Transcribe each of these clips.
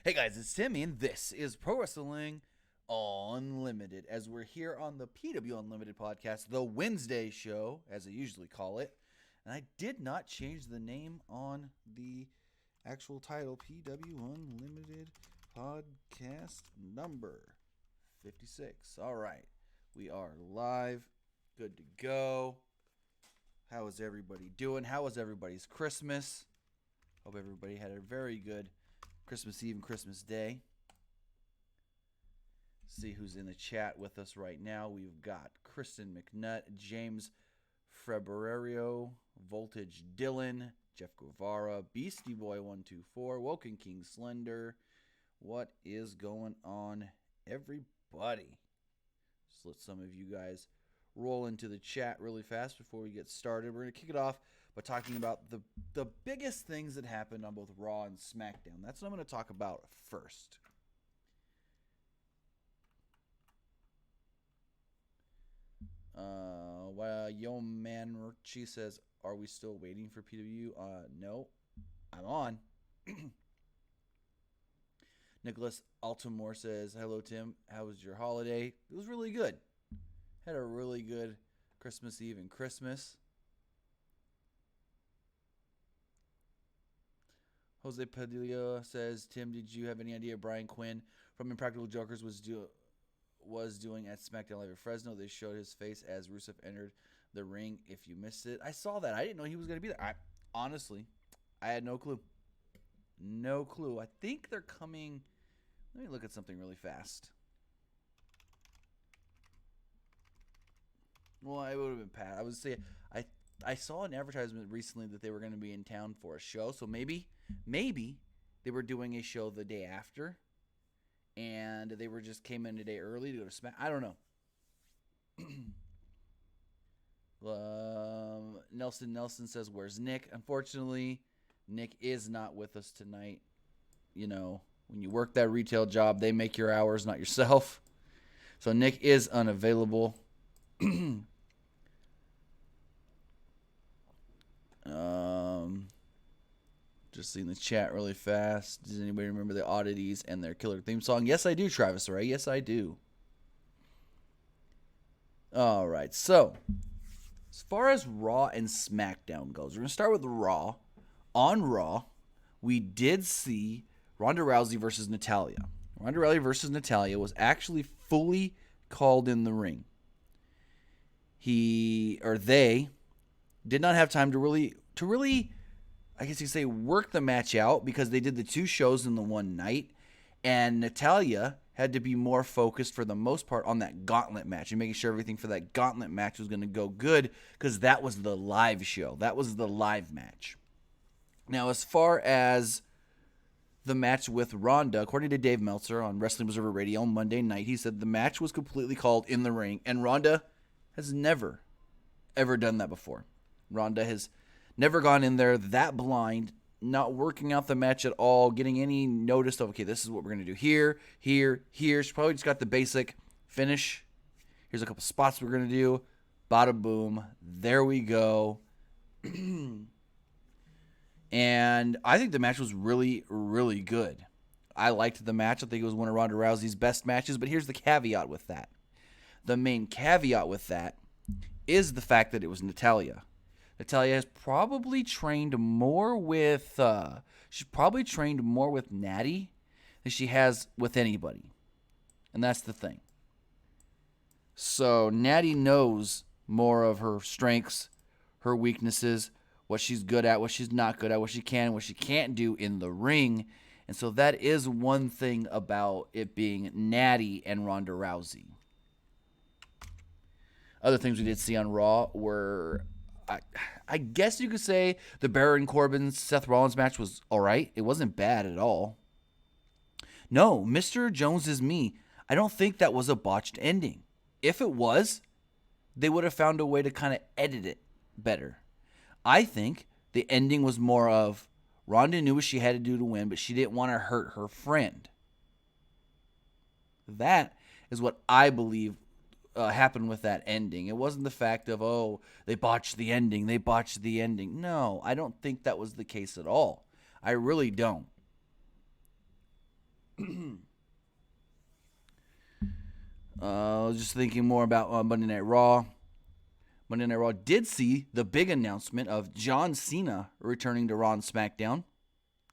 Hey guys, it's Timmy, and this is Pro Wrestling Unlimited. As we're here on the PW Unlimited podcast, the Wednesday show, as I usually call it. And I did not change the name on the actual title, PW Unlimited podcast number 56. All right, we are live, good to go. How is everybody doing? How was everybody's Christmas? Hope everybody had a very good Christmas Eve and Christmas Day. See who's in the chat with us right now. We've got Kristen McNutt, James Februario, Voltage Dylan, Jeff Guevara, Beastie Boy 124, Woken King Slender. What is going on, everybody? Just let some of you guys roll into the chat really fast before we get started. We're going to kick it off by talking about the biggest things that happened on both Raw and SmackDown. That's what I'm going to talk about first. Yo Man Richie says, are we still waiting for PW? No, I'm on. Nicholas Altamore says, hello Tim, how was your holiday? It was really good. Had a really good Christmas Eve and Christmas. Jose Padilla says, Tim, did you have any idea Brian Quinn from Impractical Jokers was doing at Smackdown Live at Fresno? They showed his face as Rusev entered the ring. If you missed it, I saw that. I didn't know he was going to be there. Honestly, I had no clue. No clue. I think they're coming. Let me look at something really fast. Well, it would have been Pat. I would say I saw an advertisement recently that they were going to be in town for a show. So maybe they were doing a show the day after, and they were just came in a day early to go to Smack. I don't know. Nelson says, where's Nick? Unfortunately, Nick is not with us tonight. You know, when you work that retail job, they make your hours, not yourself. So Nick is unavailable. Just seeing the chat really fast. Does anybody remember the Oddities and their killer theme song? Yes, I do, Travis Ray. Yes, I do. All right, so as far as Raw and SmackDown goes, we're going to start with Raw. On Raw, we did see Ronda Rousey versus Natalya. Ronda Rousey versus Natalya was actually fully called in the ring. They did not have time to really, I guess you could say, work the match out because they did the two shows in the one night, and Natalya had to be more focused for the most part on that gauntlet match and making sure everything for that gauntlet match was going to go good because that was the live show. That was the live match. Now, as far as the match with Ronda, according to Dave Meltzer on Wrestling Observer Radio on Monday night, he said the match was completely called in the ring, and Ronda has never, ever done that before. Ronda has never gone in there that blind, not working out the match at all, getting any notice of, okay, this is what we're going to do here. She probably just got the basic finish. Here's a couple spots we're going to do. Bada boom. There we go. And I think the match was really, really good. I liked the match. I think it was one of Ronda Rousey's best matches, but here's the caveat with that. The main caveat with that is the fact that it was Natalya. Natalya has probably trained more with Natty than she has with anybody. And that's the thing. So Natty knows more of her strengths, her weaknesses, what she's good at, what she's not good at, what she can, what she can't do in the ring. And so that is one thing about it being Natty and Ronda Rousey. Other things we did see on Raw were, I guess you could say the Baron Corbin Seth Rollins match was all right. It wasn't bad at all. No, Mr. Jones is me. I don't think that was a botched ending. If it was, they would have found a way to kind of edit it better. I think the ending was more of Ronda knew what she had to do to win, but she didn't want to hurt her friend. That is what I believe happened with that ending. It wasn't the fact of, oh, they botched the ending. No, I don't think that was the case at all. I really don't. Just thinking more about Monday Night Raw. Monday Night Raw did see the big announcement of John Cena returning to Raw and SmackDown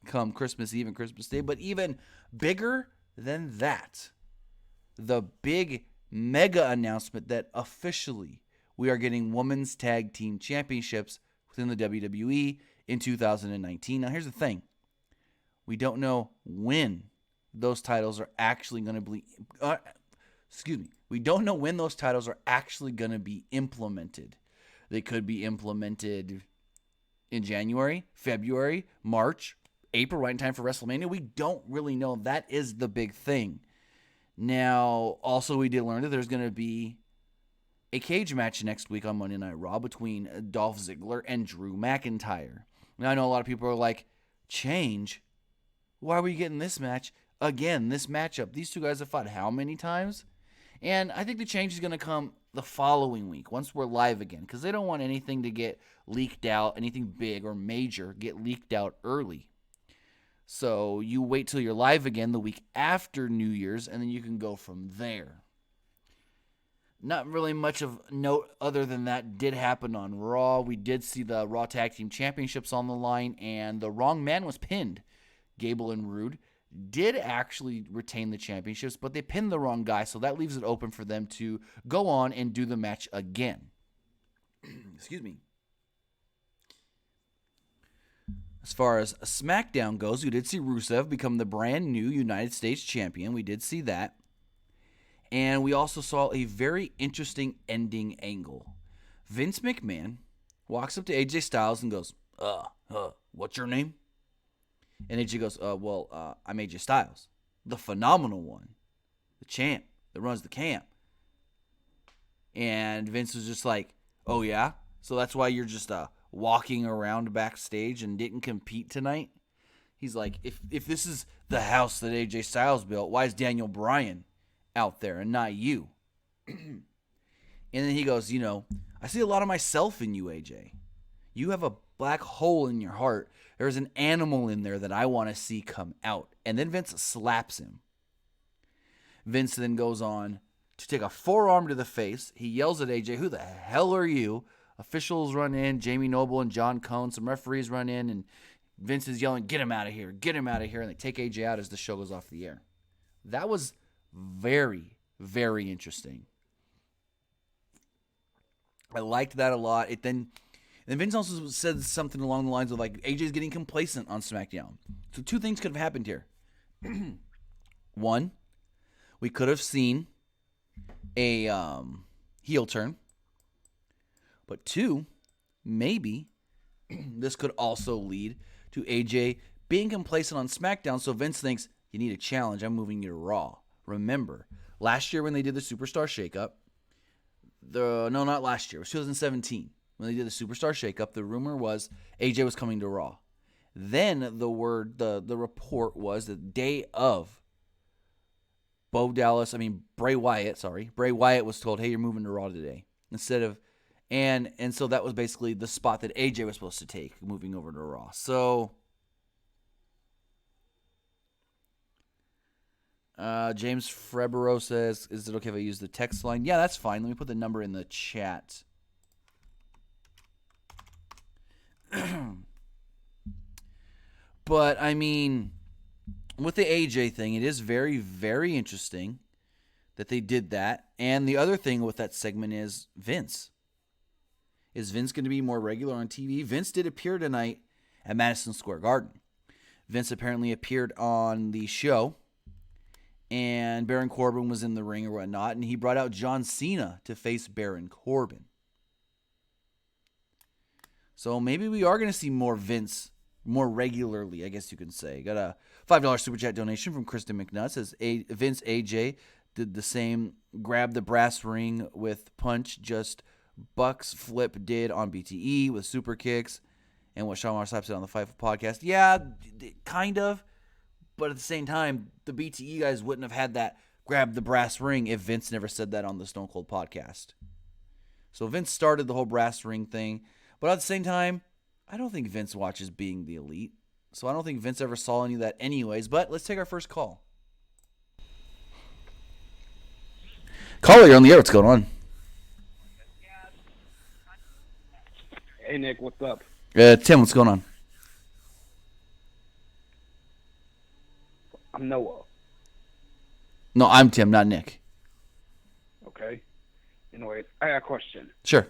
come Christmas Eve and Christmas Day. But even bigger than that, the big mega announcement that officially we are getting Women's Tag Team Championships within the WWE in 2019. Now, here's the thing. We don't know when those titles are actually going to be... We don't know when those titles are actually going to be implemented. They could be implemented in January, February, March, April, right in time for WrestleMania. We don't really know. That is the big thing. Now, also, we did learn that there's going to be a cage match next week on Monday Night Raw between Dolph Ziggler and Drew McIntyre. Now, I know a lot of people are like, change? Why are we getting this match? Again, this matchup. These two guys have fought how many times? And I think the change is going to come the following week, once we're live again, because they don't want anything to get leaked out, anything big or major get leaked out early. So you wait till you're live again the week after New Year's, and then you can go from there. Not really much of note other than that did happen on Raw. We did see the Raw Tag Team Championships on the line, and the wrong man was pinned. Gable and Rude did actually retain the championships, but they pinned the wrong guy, so that leaves it open for them to go on and do the match again. Excuse me. As far as SmackDown goes, we did see Rusev become the brand new United States champion. We did see that. And we also saw a very interesting ending angle. Vince McMahon walks up to AJ Styles and goes, what's your name? And AJ goes, I'm AJ Styles, the phenomenal one, the champ that runs the camp. And Vince was just like, oh, yeah? So that's why you're just walking around backstage and didn't compete tonight? He's like, if this is the house that AJ Styles built, why is Daniel Bryan out there and not you? And then he goes, I see a lot of myself in you, AJ. You have a black hole in your heart. There's an animal in there that I want to see come out. And then Vince slaps him. Vince then goes on to take a forearm to the face. He yells at AJ, who the hell are you? Officials run in, Jamie Noble and John Cone. Some referees run in, and Vince is yelling, get him out of here, get him out of here. And they take AJ out as the show goes off the air. That was very, very interesting. I liked that a lot. And Vince also said something along the lines of like, AJ's getting complacent on SmackDown. So two things could have happened here. One, we could have seen a heel turn. But two, maybe this could also lead to AJ being complacent on SmackDown. So Vince thinks, you need a challenge. I'm moving you to Raw. Remember, last year when they did the Superstar Shakeup, not last year. It was 2017. When they did the Superstar Shakeup, the rumor was AJ was coming to Raw. Then the report was the day of Bray Wyatt was told, hey, you're moving to Raw today. Instead of, and so that was basically the spot that AJ was supposed to take, moving over to Raw. So, James Frebero says, is it okay if I use the text line? Yeah, that's fine. Let me put the number in the chat. But, I mean, with the AJ thing, it is very, very interesting that they did that. And the other thing with that segment is Vince. Is Vince going to be more regular on TV? Vince did appear tonight at Madison Square Garden. Vince apparently appeared on the show, and Baron Corbin was in the ring or whatnot, and he brought out John Cena to face Baron Corbin. So maybe we are going to see more Vince more regularly, I guess you can say. Got a $5 Super Chat donation from Kristen McNutt. Says Vince AJ did the same, grab the brass ring with punch, just Bucks Flip did on BTE with super kicks, and what Sean Marsapp said on the Fightful podcast. Yeah, kind of. But at the same time, the BTE guys wouldn't have had that grab the brass ring if Vince never said that on the Stone Cold podcast. So Vince started the whole brass ring thing. But at the same time, I don't think Vince watches Being the Elite. So I don't think Vince ever saw any of that anyways. But let's take our first call. Caller, you're on the air. What's going on? Hey, Nick, what's up? Tim, what's going on? I'm Noah. No, I'm Tim, not Nick. Okay. Anyways, I got a question. Sure.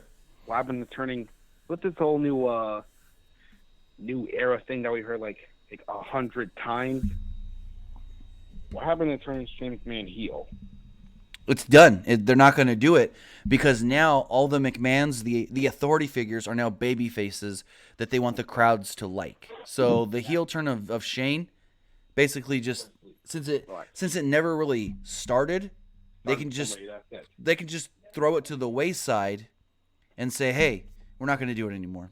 What happened to turning with this whole new era thing that we heard like 100 times? What happened to turning Shane McMahon heel? It's done. They're not going to do it because now all the McMahons, the authority figures, are now baby faces that they want the crowds to like. So the heel turn of Shane, basically just since it never really started, they can just throw it to the wayside and say, hey, we're not going to do it anymore.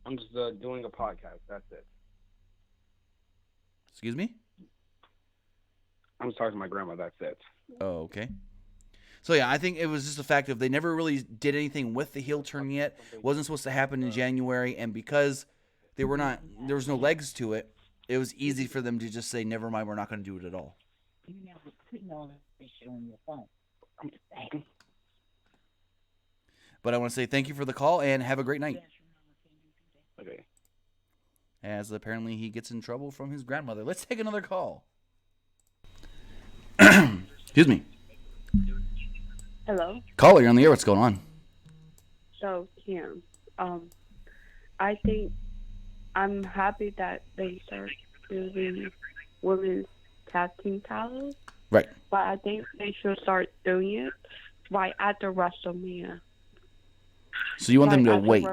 I'm just doing a podcast. That's it. Excuse me? I'm just talking to my grandma. That's it. Oh, okay. So, yeah, I think it was just the fact of they never really did anything with the heel turn yet. Wasn't supposed to happen in January. And because there was no legs to it, it was easy for them to just say, never mind, we're not going to do it at all. But I want to say thank you for the call and have a great night. Okay. As apparently he gets in trouble from his grandmother. Let's take another call. Excuse me. Hello. Caller, you're on the air. What's going on? So, Kim, I think I'm happy that they start doing women's tag team titles. Right. But I think they should start doing it right after WrestleMania. So you want them to wait?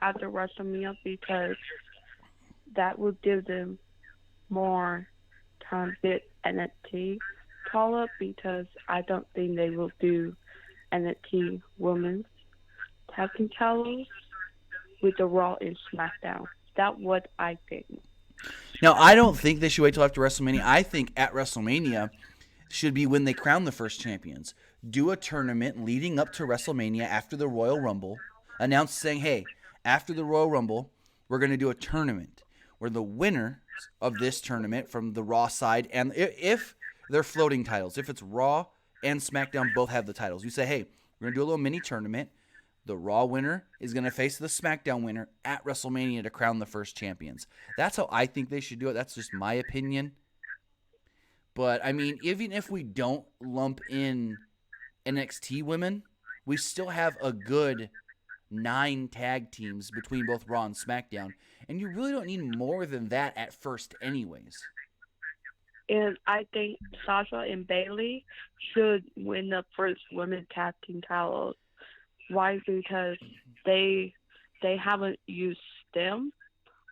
After WrestleMania, because that would give them more time to get NXT call up, because I don't think they will do NXT women's tag team titles with the Raw and SmackDown. That's what I think. Now, I don't think they should wait till after WrestleMania. I think at WrestleMania should be when they crown the first champions. Do a tournament leading up to WrestleMania after the Royal Rumble. Announce saying, hey, after the Royal Rumble, we're going to do a tournament where the winner of this tournament from the Raw side, and if they're floating titles, if it's Raw and SmackDown both have the titles, you say, hey, we're going to do a little mini tournament. The Raw winner is going to face the SmackDown winner at WrestleMania to crown the first champions. That's how I think they should do it. That's just my opinion. But, I mean, even if we don't lump in NXT women, we still have a good 9 tag teams between both Raw and SmackDown. And you really don't need more than that at first anyways. And I think Sasha and Bayley should win the first women's tag team titles. Why? Because they haven't used them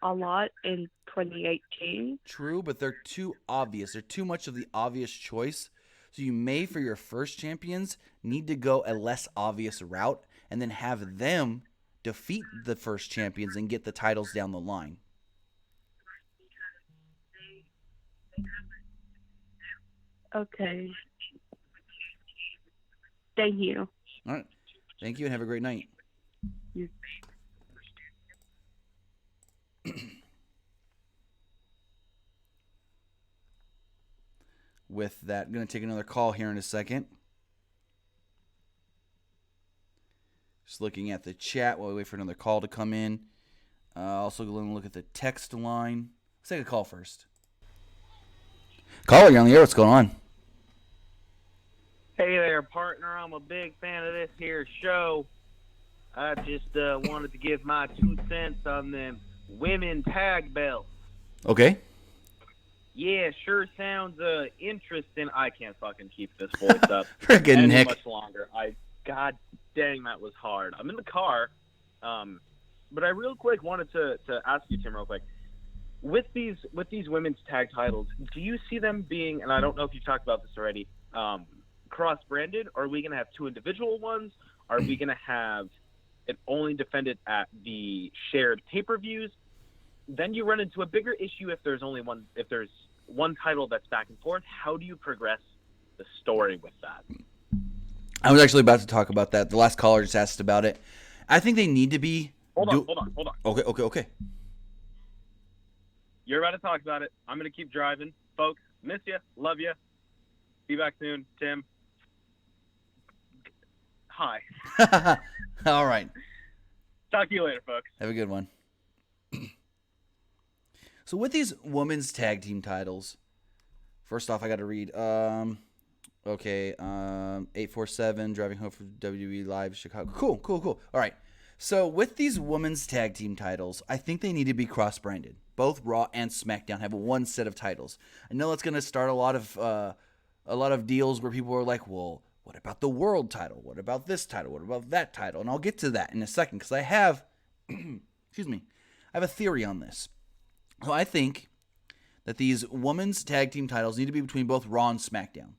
a lot in 2018. True, but they're too obvious. They're too much of the obvious choice. So you may, for your first champions, need to go a less obvious route and then have them defeat the first champions and get the titles down the line. Okay. Thank you. All right. Thank you and have a great night. You. With that, I'm going to take another call here in a second. Just looking at the chat while we wait for another call to come in. Also going to look at the text line. Let's take a call first. Caller, you're on the air. What's going on? Hey there, partner. I'm a big fan of this here show. I just wanted to give my 2 cents on them women tag belts. Okay. Yeah, sure sounds interesting. I can't fucking keep this voice up Freaking Nick. much longer. God dang, that was hard. I'm in the car, but I real quick wanted to ask you, Tim, real quick. With these women's tag titles, do you see them being, and I don't know if you talked about this already, cross-branded? Are we going to have 2 individual ones? Are we going to have it only defended at the shared pay-per-views? Then you run into a bigger issue if there's one title that's back and forth. How do you progress the story with that? I was actually about to talk about that. The last caller just asked about it. I think they need to be... Hold on. Okay. You're about to talk about it. I'm going to keep driving. Folks, miss you. Love you. Be back soon. Tim. Hi. All right. Talk to you later, folks. Have a good one. So with these women's tag team titles, first off, I got to read. 847 driving home from SDLive Chicago. Cool. All right. So with these women's tag team titles, I think they need to be cross-branded. Both Raw and SmackDown have one set of titles. I know it's going to start a lot of deals where people are like, well, what about the world title? What about this title? What about that title? And I'll get to that in a second because I have, excuse me, I have a theory on this. So I think that these women's tag team titles need to be between both Raw and SmackDown.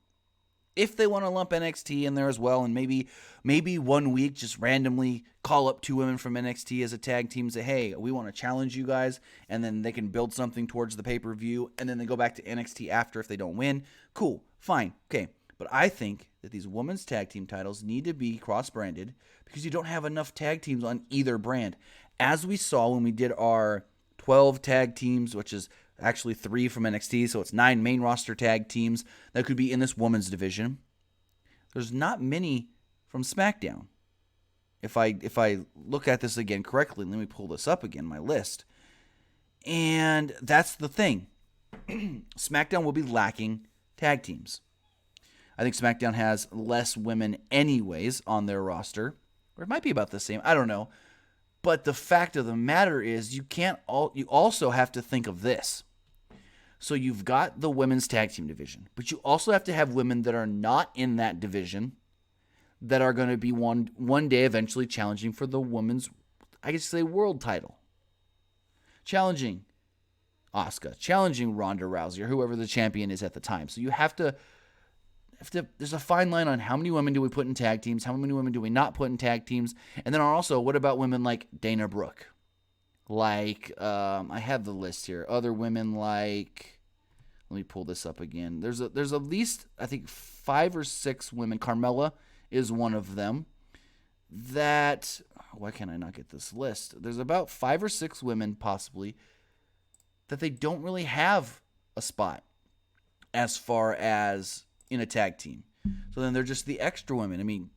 If they want to lump NXT in there as well, and maybe 1 week just randomly call up 2 women from NXT as a tag team and say, hey, we want to challenge you guys, and then they can build something towards the pay-per-view, and then they go back to NXT after if they don't win. Cool, fine, okay. But I think that these women's tag team titles need to be cross-branded because you don't have enough tag teams on either brand. As we saw when we did our 12 tag teams, which is actually 3 from NXT, so it's 9 main roster tag teams that could be in this women's division. There's not many from SmackDown. If I look at this again correctly, let me pull this up again, my list. And that's the thing. SmackDown will be lacking tag teams. I think SmackDown has less women anyways on their roster. Or it might be about the same. I don't know. But the fact of the matter is you also have to think of this. So you've got the women's tag team division, but you also have to have women that are not in that division that are going to be one day eventually challenging for the women's, I guess say, world title. Challenging Asuka, challenging Ronda Rousey, or whoever the champion is at the time. So you have to there's a fine line on how many women do we put in tag teams, how many women do we not put in tag teams, and then also, what about women like Dana Brooke? Like, I have the list here. Other women like, let me pull this up again. There's at least, I think, 5 or 6 women. Carmella is one of them. That, why can't I not get this list? There's about 5 or 6 women, possibly, that they don't really have a spot as far as in a tag team. So then they're just the extra women. I mean,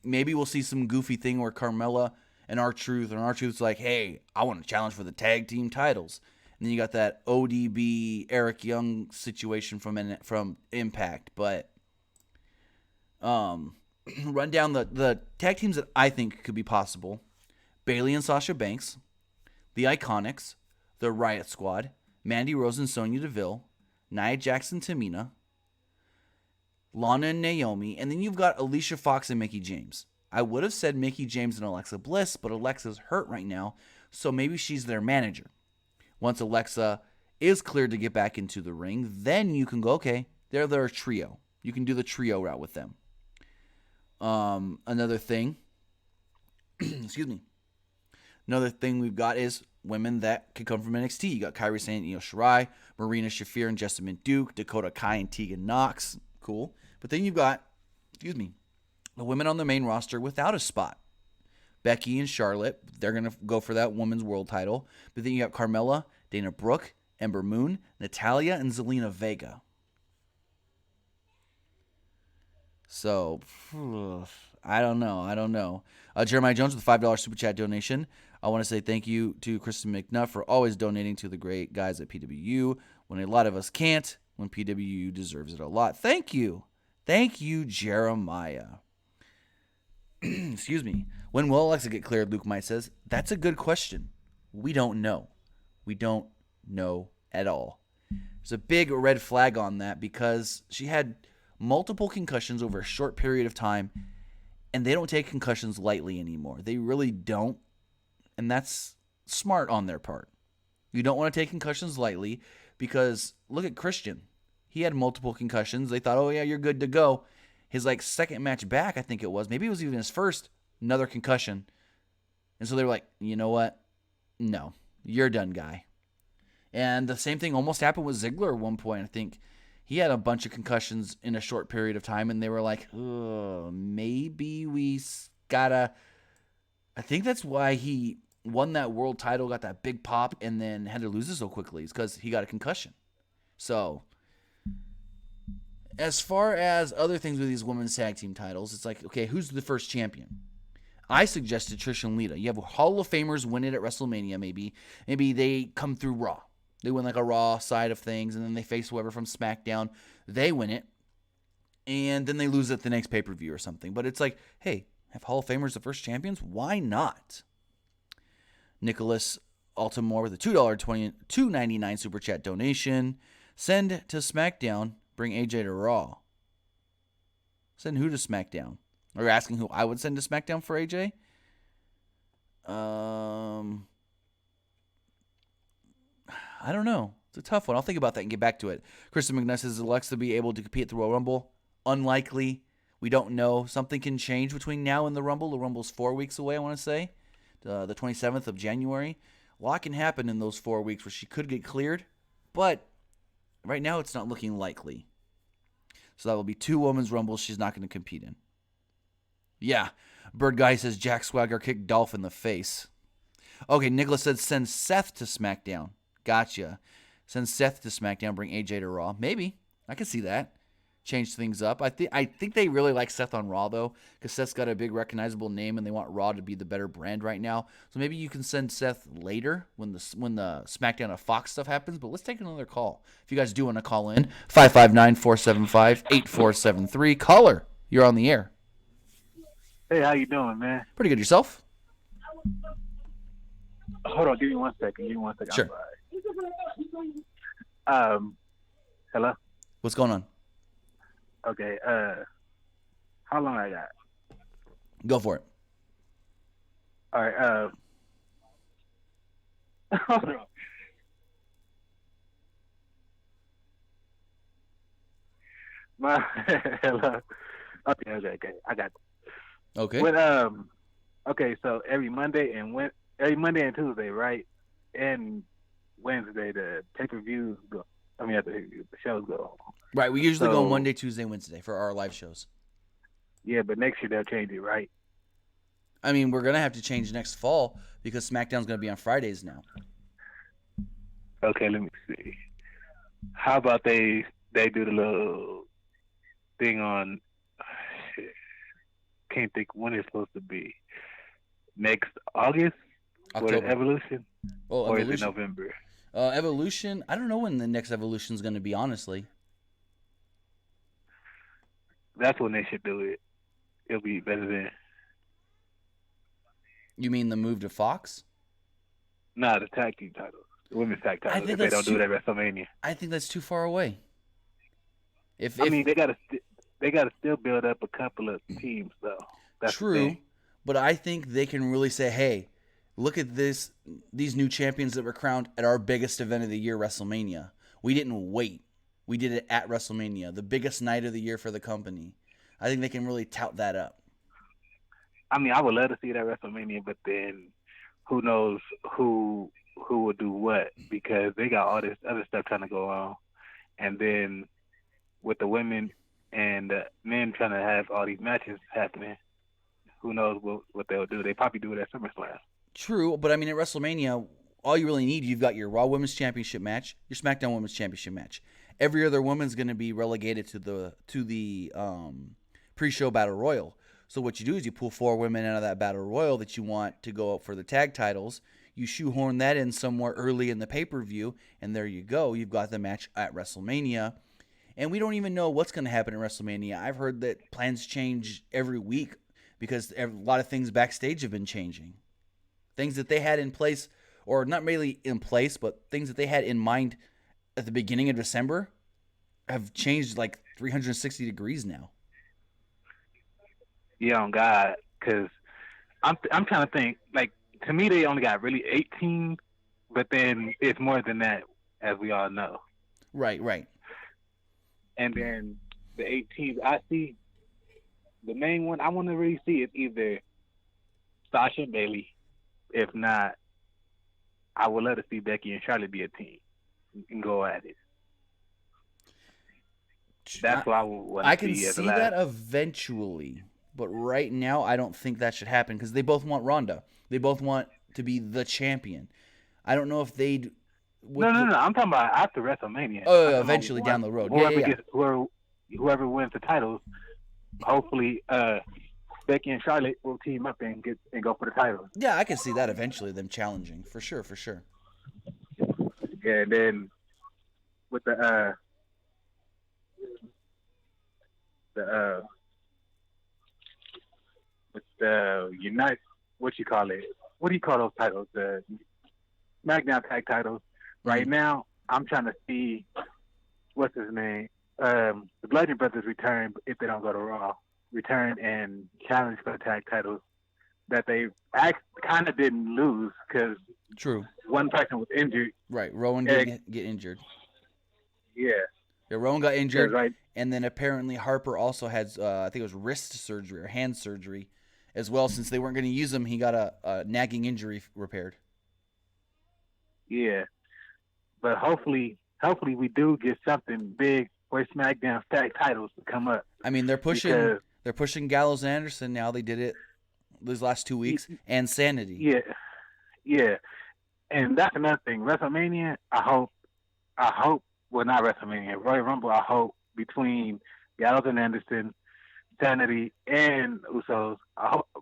maybe we'll see some goofy thing where Carmella and R-Truth's like, hey, I want to challenge for the tag team titles. And then you got that ODB Eric Young situation from Impact. But run down the tag teams that I think could be possible. Bayley and Sasha Banks, the Iconics, the Riot Squad, Mandy Rose and Sonya Deville, Nia Jackson, Tamina, Lana and Naomi, and then you've got Alicia Fox and Mickie James. I would have said Mickie James and Alexa Bliss, but Alexa's hurt right now, so maybe she's their manager. Once Alexa is cleared to get back into the ring, then you can go, okay, they're their trio. You can do the trio route with them. Another thing, excuse me. Another thing we've got is women that could come from NXT. You got Kairi Sane, Io Shirai, Marina Shafir and Jessamine Duke, Dakota Kai and Tegan Nox. Cool. But then you've got, the women on the main roster without a spot. Becky and Charlotte, they're going to go for that women's world title. But then you got Carmella, Dana Brooke, Ember Moon, Natalya, and Zelina Vega. So, I don't know. Jeremiah Jones with a $5 Super Chat donation. I want to say thank you to Kristen McNutt for always donating to the great guys at PWU when a lot of us can't, when PWU deserves it a lot. Thank you. Thank you, Jeremiah. Excuse me. When will Alexa get cleared, Luke Might says. That's a good question. We don't know. We don't know at all. There's a big red flag on that because she had multiple concussions over a short period of time, and they don't take concussions lightly anymore. They really don't, and that's smart on their part. You don't want to take concussions lightly because look at Christian. He had multiple concussions. They thought, oh, yeah, you're good to go. His second match back, I think it was. Maybe it was even his first, another concussion. And so they were like, you know what? No, you're done, guy. And the same thing almost happened with Ziggler at one point. I think he had a bunch of concussions in a short period of time, and they were like, oh, maybe we gotta. I think that's why he won that world title, got that big pop, and then had to lose it so quickly. It's because he got a concussion. So, as far as other things with these women's tag team titles, it's like, okay, who's the first champion? I suggested Trish and Lita. You have Hall of Famers win it at WrestleMania, maybe. Maybe they come through Raw. They win like a Raw side of things, and then they face whoever from SmackDown. They win it, and then they lose at the next pay-per-view or something. But it's like, hey, have Hall of Famers the first champions? Why not? Nicholas Altamore with a $2.99 Super Chat donation. Send to SmackDown. Bring AJ to Raw. Send who to SmackDown? Are you asking who I would send to SmackDown for AJ? I don't know. It's a tough one. I'll think about that and get back to it. Kristen McNutt says Alexa be able to compete at the Royal Rumble. Unlikely. We don't know. Something can change between now and the Rumble. The Rumble's 4 weeks away, I want to say. The 27th of January. A lot can happen in those 4 weeks where she could get cleared. But right now it's not looking likely. So that will be 2 women's Rumbles she's not going to compete in. Yeah. Bird Guy says Jack Swagger kicked Dolph in the face. Okay, Nicholas said send Seth to SmackDown. Gotcha. Send Seth to SmackDown, bring AJ to Raw. Maybe. I can see that. Change things up. I think they really like Seth on Raw, though, because Seth's got a big recognizable name, and they want Raw to be the better brand right now. So maybe you can send Seth later when the SmackDown of Fox stuff happens. But let's take another call. If you guys do want to call in, 559-475-8473. Caller, you're on the air. Hey, how you doing, man? Pretty good. Yourself? Hold on, give me 1 second. Sure. I'm sorry. Hello? What's going on? Okay, how long I got? Go for it. All right, hold on. Hello? Okay, I got it. Okay. Okay, so every Monday and Tuesday, right? And Wednesday, the pay-per-views go. I mean, the shows go on. Right, we usually go Monday, Tuesday, Wednesday for our live shows. Yeah, but next year they'll change it, right? I mean, we're going to have to change next fall because SmackDown's going to be on Fridays now. Okay, let me see. How about they do the little thing on, can't think when it's supposed to be. Next August? October. For the Evolution? Oh, or Evolution. is it November? Evolution, I don't know when the next Evolution is going to be, honestly. That's when they should do it. It'll be better than. You mean the move to Fox? Nah, the tag team title. The women's tag title. think If they that's don't do it at WrestleMania. I think that's too far away. I mean, they gotta still build up a couple of teams, though. That's true, the thing. but I think they can really say, hey, look at these new champions that were crowned at our biggest event of the year, WrestleMania. We didn't wait. We did it at WrestleMania, the biggest night of the year for the company. I think they can really tout that up. I mean, I would love to see it at WrestleMania, but then who knows who will do what, because they got all this other stuff trying to go on. And then with the women and the men trying to have all these matches happening, who knows what they'll do. They probably do it at SummerSlam. True, but I mean, at WrestleMania, all you really need, you've got your Raw Women's Championship match, your SmackDown Women's Championship match. Every other woman's going to be relegated to the pre-show Battle Royal. So what you do is you pull 4 women out of that Battle Royal that you want to go up for the tag titles. You shoehorn that in somewhere early in the pay-per-view, and there you go. You've got the match at WrestleMania. And we don't even know what's going to happen at WrestleMania. I've heard that plans change every week because a lot of things backstage have been changing. Things that they had in place, or not really in place, but things that they had in mind at the beginning of December have changed like 360 degrees now. Yeah, on God, because I'm trying to think. Like, to me, they only got really 18, but then it's more than that, as we all know. Right. And then the 18, I see the main one I want to really see is either Sasha and Bailey. If not, I would love to see Becky and Charlotte be a team and go at it. That's what I would want to see. I can see that eventually, but right now I don't think that should happen because they both want Ronda. They both want to be the champion. I don't know if they'd. No. I'm talking about after WrestleMania. Oh, eventually down the road. whoever wins the titles, hopefully Becky and Charlotte will team up and go for the titles. Yeah, I can see that eventually, them challenging. For sure, for sure. Yeah, and then with the Unite, what you call it? What do you call those titles? The Smackdown tag titles. Right now, I'm trying to see what's his name. The Bludgeon Brothers return if they don't go to Raw. Return and challenge for the tag titles that they kind of didn't lose because True. one person was injured. Right, Rowan did get injured. Yeah. Yeah, Rowan got injured, right. And then apparently Harper also had, I think it was wrist surgery or hand surgery as well. Since they weren't going to use him, he got a nagging injury repaired. Yeah, but hopefully we do get something big for SmackDown tag titles to come up. I mean, they're pushing Gallows and Anderson now. They did it these last 2 weeks, and Sanity. Yeah, and that's another thing. WrestleMania, I hope. Well, not WrestleMania. Royal Rumble. I hope between Gallows and Anderson, Sanity, and Usos.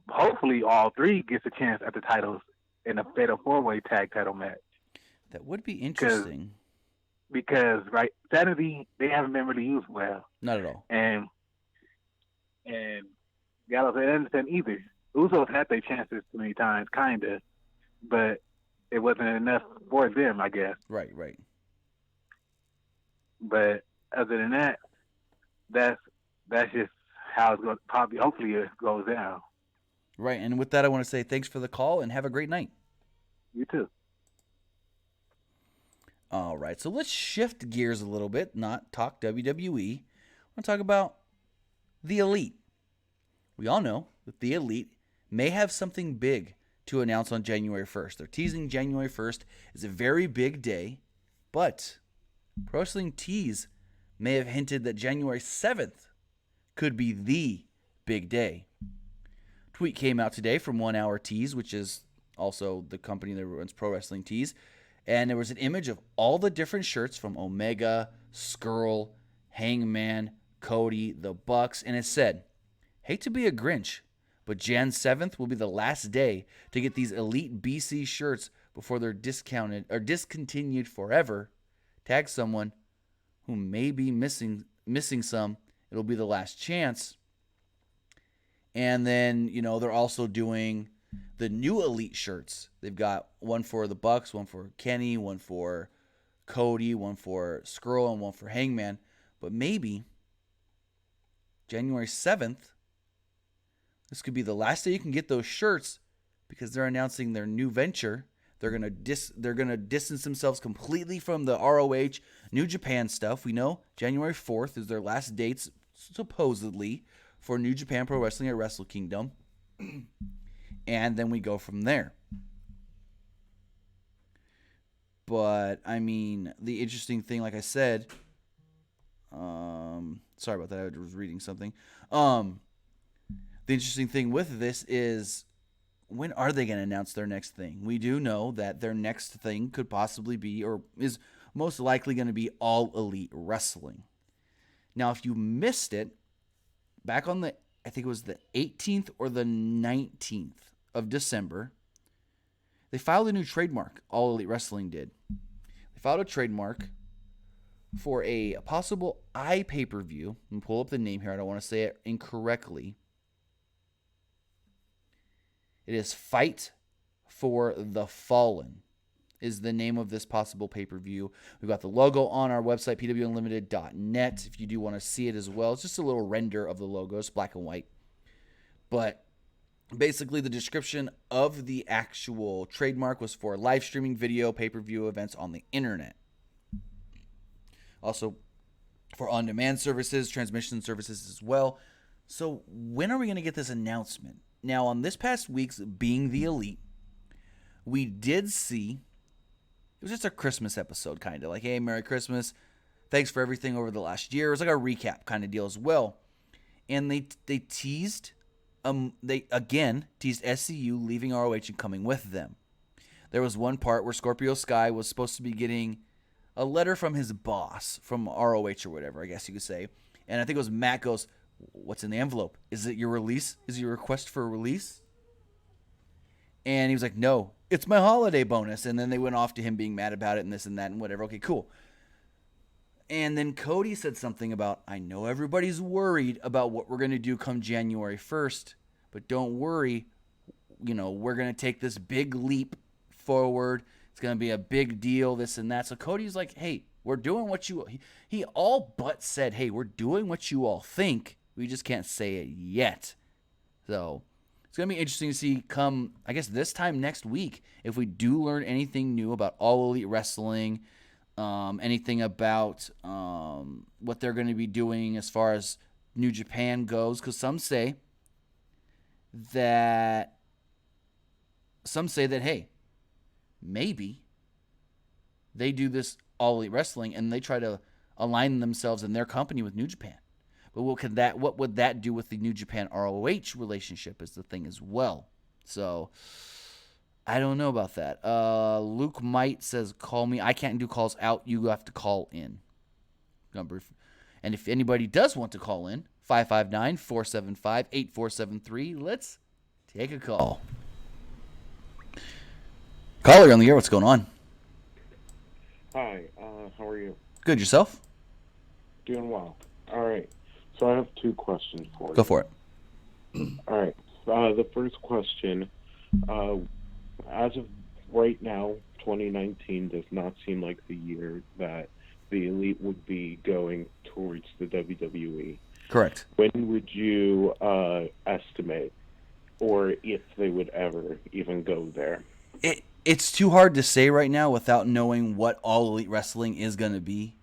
Hopefully, all three gets a chance at the titles in a fatal 4-way tag title match. That would be interesting. Because right, Sanity, they haven't been really used well. Not at all. And Gallows and Anderson either. Usos had their chances too many times, kinda, but it wasn't enough for them, I guess. Right. But other than that, that's just how it's going to probably, hopefully it goes down. Right, and with that, I want to say thanks for the call and have a great night. You too. All right, so let's shift gears a little bit, not talk WWE. I want to talk about The Elite. We all know that The Elite may have something big to announce on January 1st. They're teasing January 1st. It's a very big day, but Pro Wrestling Tees may have hinted that January 7th could be the big day. Tweet came out today from 1 Hour Tees, which is also the company that runs Pro Wrestling Tees. And there was an image of all the different shirts from Omega, Skrull, Hangman, Cody, the Bucks, and it said, "Hate to be a Grinch, but Jan 7th will be the last day to get these Elite BC shirts before they're discontinued forever. Tag someone who may be missing some. It'll be the last chance." And then, they're also doing the new Elite shirts. They've got one for the Bucks, one for Kenny, one for Cody, one for Skrull, and one for Hangman. But maybe January 7th, this could be the last day you can get those shirts because they're announcing their new venture. They're gonna distance themselves completely from the ROH New Japan stuff. We know January 4th is their last dates, supposedly, for New Japan Pro Wrestling at Wrestle Kingdom. And then we go from there. But, I mean, the interesting thing, like I said, sorry about that, I was reading something. The interesting thing with this is, when are they going to announce their next thing? We do know that their next thing could possibly be, or is most likely going to be All Elite Wrestling. Now, if you missed it, back on I think it was the 18th or the 19th of December, they filed a new trademark. All Elite Wrestling did. They filed a trademark for a possible pay-per-view. I'm going to pull up the name here. I don't want to say it incorrectly. It is Fight for the Fallen is the name of this possible pay-per-view. We've got the logo on our website, PWUnlimited.net, if you do want to see it as well. It's just a little render of the logo. It's black and white. But basically, the description of the actual trademark was for live streaming video pay-per-view events on the internet. Also, for on-demand services, transmission services as well. So when are we going to get this announcement? Now, on this past week's Being the Elite, we did see, it was just a Christmas episode, kind of like, hey, Merry Christmas, thanks for everything over the last year. It was like a recap kind of deal as well. And they teased, they again teased SCU leaving ROH and coming with them. There was one part where Scorpio Sky was supposed to be getting a letter from his boss, from ROH or whatever, I guess you could say. And I think it was Matt goes, "What's in the envelope? Is it your release? Is it your request for a release?" And he was like, "No, it's my holiday bonus." And then they went off to him being mad about it and this and that and whatever. Okay, cool. And then Cody said something about, "I know everybody's worried about what we're going to do come January 1st, but don't worry. We're going to take this big leap forward. It's going to be a big deal, this and that." So Cody's like, "Hey, we're doing what you..." He all but said, "Hey, we're doing what you all think. We just can't say it yet." So it's going to be interesting to see come, I guess, this time next week, if we do learn anything new about All Elite Wrestling, anything about what they're going to be doing as far as New Japan goes. Because some say that, hey, maybe they do this All Elite Wrestling and they try to align themselves and their company with New Japan. But what would that do with the New Japan ROH relationship is the thing as well. So I don't know about that. Luke Might says, "Call me. I can't do calls out. You have to call in." And if anybody does want to call in, 559-475-8473. Let's take a call. Caller, you're on the air. What's going on? Hi, how are you? Good. Yourself? Doing well. All right. So I have two questions for you. Go for it. All right. The first question, as of right now, 2019 does not seem like the year that the Elite would be going towards the WWE. Correct. When would you estimate, or if they would ever even go there? It's too hard to say right now without knowing what All Elite Wrestling is going to be.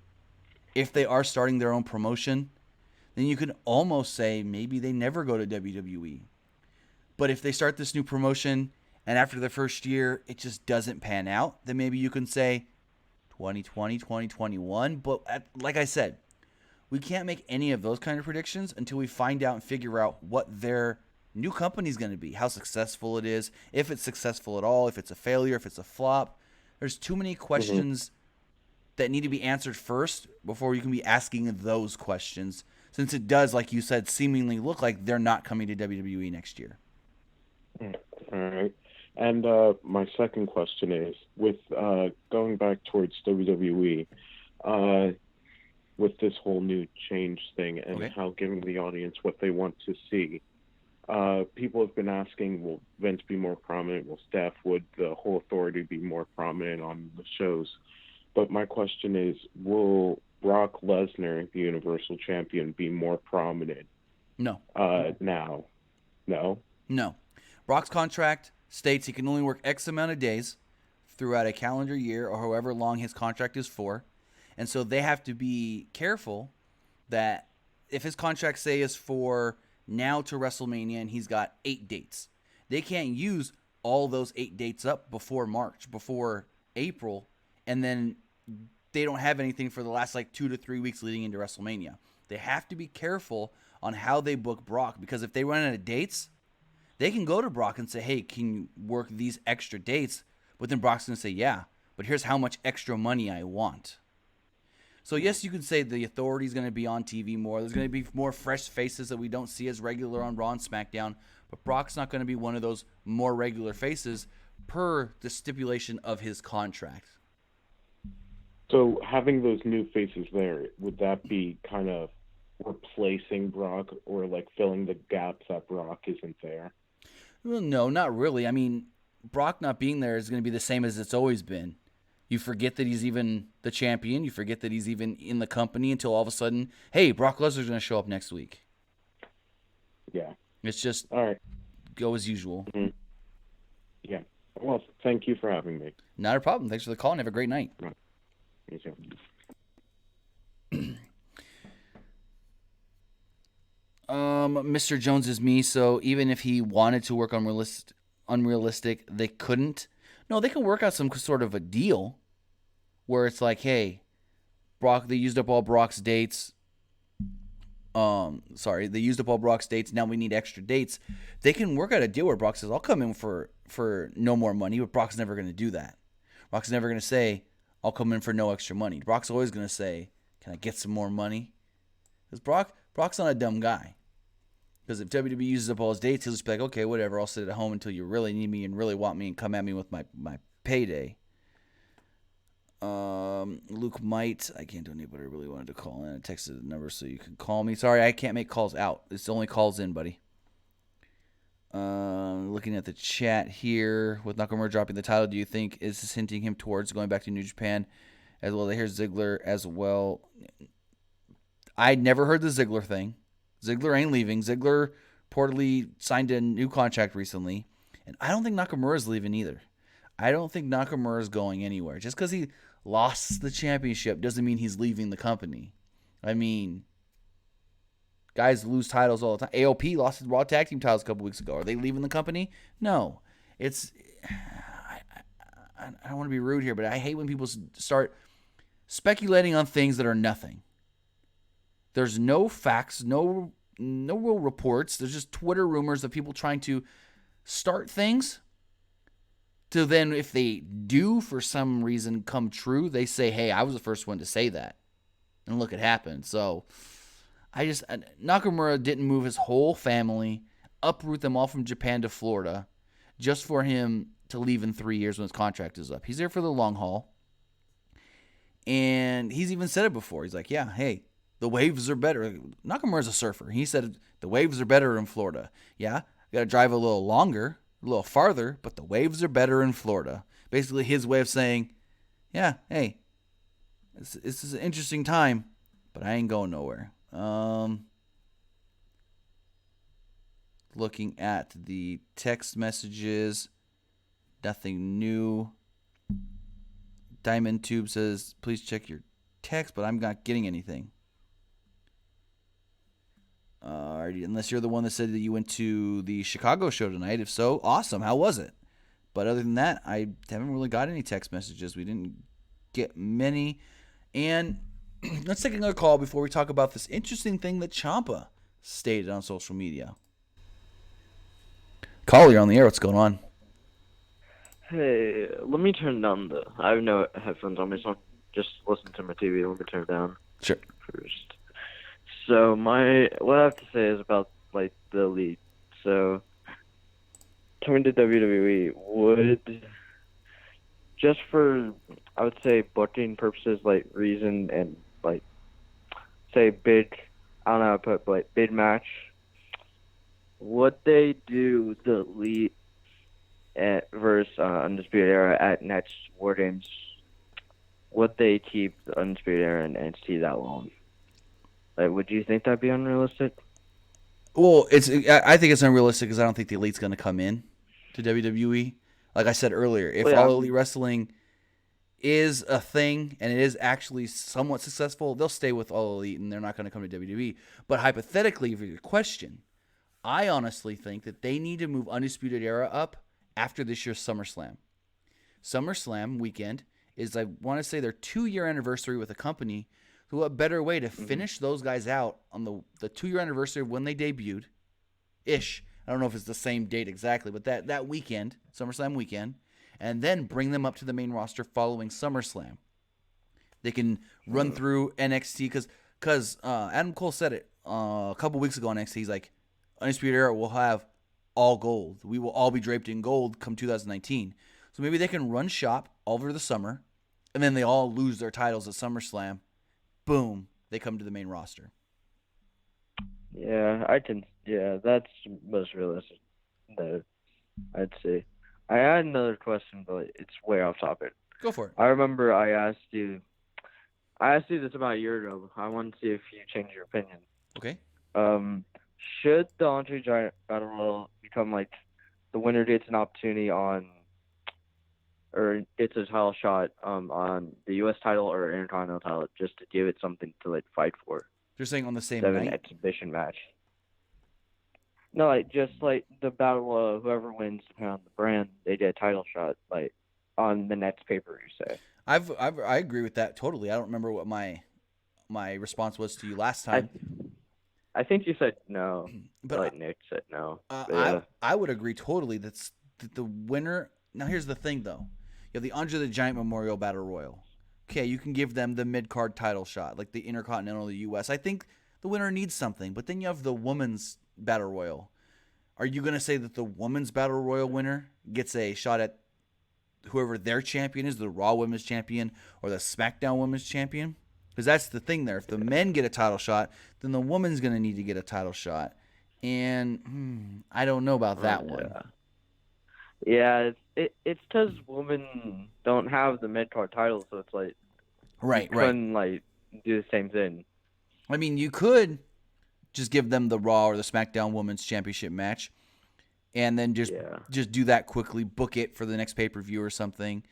If they are starting their own promotion, then you can almost say maybe they never go to WWE. But if they start this new promotion and after the first year it just doesn't pan out, then maybe you can say 2020, 2021. But like I said, we can't make any of those kind of predictions until we find out and figure out what their new company is going to be, how successful it is, if it's successful at all, if it's a failure, if it's a flop. There's too many questions that need to be answered first before you can be asking those questions, since it does, like you said, seemingly look like they're not coming to WWE next year. All right. And my second question is, with going back towards WWE, with this whole new change thing and how giving the audience what they want to see, people have been asking, will Vince be more prominent? Will Steph, would the whole authority be more prominent on the shows? But my question is, will Brock Lesnar, the Universal Champion, be more prominent? No. Now? No? No. Brock's contract states he can only work X amount of days throughout a calendar year or however long his contract is for. And so they have to be careful that if his contract, say, is for now to WrestleMania and he's got 8 dates, they can't use all those 8 dates up before March, before April, and then they don't have anything for the last 2 to 3 weeks leading into WrestleMania. They have to be careful on how they book Brock, because if they run out of dates, they can go to Brock and say, "Hey, can you work these extra dates?" But then Brock's going to say, "Yeah, but here's how much extra money I want." So yes, you can say the authority is going to be on TV more. There's going to be more fresh faces that we don't see as regular on Raw and SmackDown, but Brock's not going to be one of those more regular faces per the stipulation of his contract. So having those new faces there, would that be kind of replacing Brock, or filling the gaps that Brock isn't there? Well, no, not really. I mean, Brock not being there is going to be the same as it's always been. You forget that he's even the champion. You forget that he's even in the company until all of a sudden, hey, Brock Lesnar's going to show up next week. Yeah. It's just all right. Go as usual. Mm-hmm. Yeah. Well, thank you for having me. Not a problem. Thanks for the call and have a great night. Right. You too. Mr. Jones is me, so even if he wanted to work unrealistic, they couldn't. No, they can work out some sort of a deal where it's like, hey, Brock, they used up all Brock's dates. They used up all Brock's dates. Now we need extra dates. They can work out a deal where Brock says, I'll come in for no more money, but Brock's never going to do that. Brock's never going to say, I'll come in for no extra money. Brock's always going to say, can I get some more money? Because Brock's not a dumb guy. Because if WWE uses up all his dates, he'll just be like, okay, whatever, I'll sit at home until you really need me and really want me and come at me with my payday. Luke might. I can't do anybody really wanted to call in. I texted the number so you can call me. Sorry, I can't make calls out. It's only calls in, buddy. Looking at the chat here, with Nakamura dropping the title, do you think is this hinting him towards going back to New Japan as well? I hear Ziggler as well. I never heard the Ziggler thing. Ziggler ain't leaving. Ziggler reportedly signed a new contract recently, and I don't think Nakamura's leaving either. I don't think Nakamura's going anywhere. Just because he lost the championship doesn't mean he's leaving the company. I mean, guys lose titles all the time. AOP lost his Raw Tag Team titles a couple weeks ago. Are they leaving the company? No. It's I don't want to be rude here, but I hate when people start speculating on things that are nothing. There's no facts, no real reports. There's just Twitter rumors of people trying to start things to then, if they do for some reason come true, they say, hey, I was the first one to say that. And look, it happened. So Nakamura didn't move his whole family, uproot them all from Japan to Florida, just for him to leave in 3 years when his contract is up. He's there for the long haul. And he's even said it before. He's like, yeah, hey, the waves are better. Nakamura's a surfer. He said the waves are better in Florida. Yeah, got to drive a little longer, a little farther, but the waves are better in Florida. Basically his way of saying, yeah, hey, this is an interesting time, but I ain't going nowhere. Looking at the text messages, nothing new. Diamond Tube says, please check your text, but I'm not getting anything. Unless you're the one that said that you went to the Chicago show tonight. If so, awesome. How was it? But other than that, I haven't really got any text messages. We didn't get many. And let's take another call before we talk about this interesting thing that Ciampa stated on social media. Caller, you're on the air. What's going on? Hey, let me turn down I have no headphones on me, so I'll just listen to my TV. Let me turn it down. Sure. First. So what I have to say is about like the Elite. So coming to WWE would, just for, I would say, booking purposes, like reason and like say big, I don't know how to put, but like big match. Would they do the Elite versus Undisputed Era at next War Games? Would they keep the Undisputed Era and NXT that long? Like, would you think that'd be unrealistic? Well, I think it's unrealistic because I don't think the Elite's going to come in to WWE. Like I said earlier, if All Elite Wrestling is a thing and it is actually somewhat successful, they'll stay with All Elite and they're not going to come to WWE. But hypothetically, for your question, I honestly think that they need to move Undisputed Era up after this year's SummerSlam. SummerSlam weekend is, I want to say, their 2-year anniversary with the company. So what better way to finish those guys out on the 2-year anniversary of when they debuted, ish. I don't know if it's the same date exactly, but that weekend, SummerSlam weekend, and then bring them up to the main roster following SummerSlam. They can run through NXT because Adam Cole said it a couple weeks ago on NXT. He's like, Undisputed Era will have all gold. We will all be draped in gold come 2019. So maybe they can run shop all over the summer, and then they all lose their titles at SummerSlam. Boom, they come to the main roster. Yeah, that's most realistic. I'd say. I had another question, but it's way off topic. Go for it. I remember I asked you this about a year ago. I wanted to see if you changed your opinion. Okay. Should the Andre Giant Battle Royal become like the winner gets an opportunity on, or gets a title shot on the U.S. title or Intercontinental title, just to give it something to like fight for? You're saying on the same an night? Exhibition match. No, like just like the battle of whoever wins depending on the brand, they get a title shot like on the next pay-per-view. Say. I agree with that totally. I don't remember what my response was to you last time. I think you said no, but like Nick said no. Yeah. I would agree totally. That the winner. Now here's the thing, though. You have the Andre the Giant Memorial Battle Royal. okay, you can give them the mid-card title shot, like the Intercontinental, the U.S. I think the winner needs something, but then you have the women's Battle Royal. Are you going to say that the women's Battle Royal winner gets a shot at whoever their champion is, the Raw Women's Champion or the SmackDown Women's Champion? Because that's the thing there. If the men get a title shot, then the woman's going to need to get a title shot. And I don't know about that one. Yeah, it's because women don't have the mid-card title, so it's like Right. couldn't like do the same thing. I mean, you could just give them the Raw or the SmackDown Women's Championship match, and then just do that quickly, book it for the next pay-per-view or something.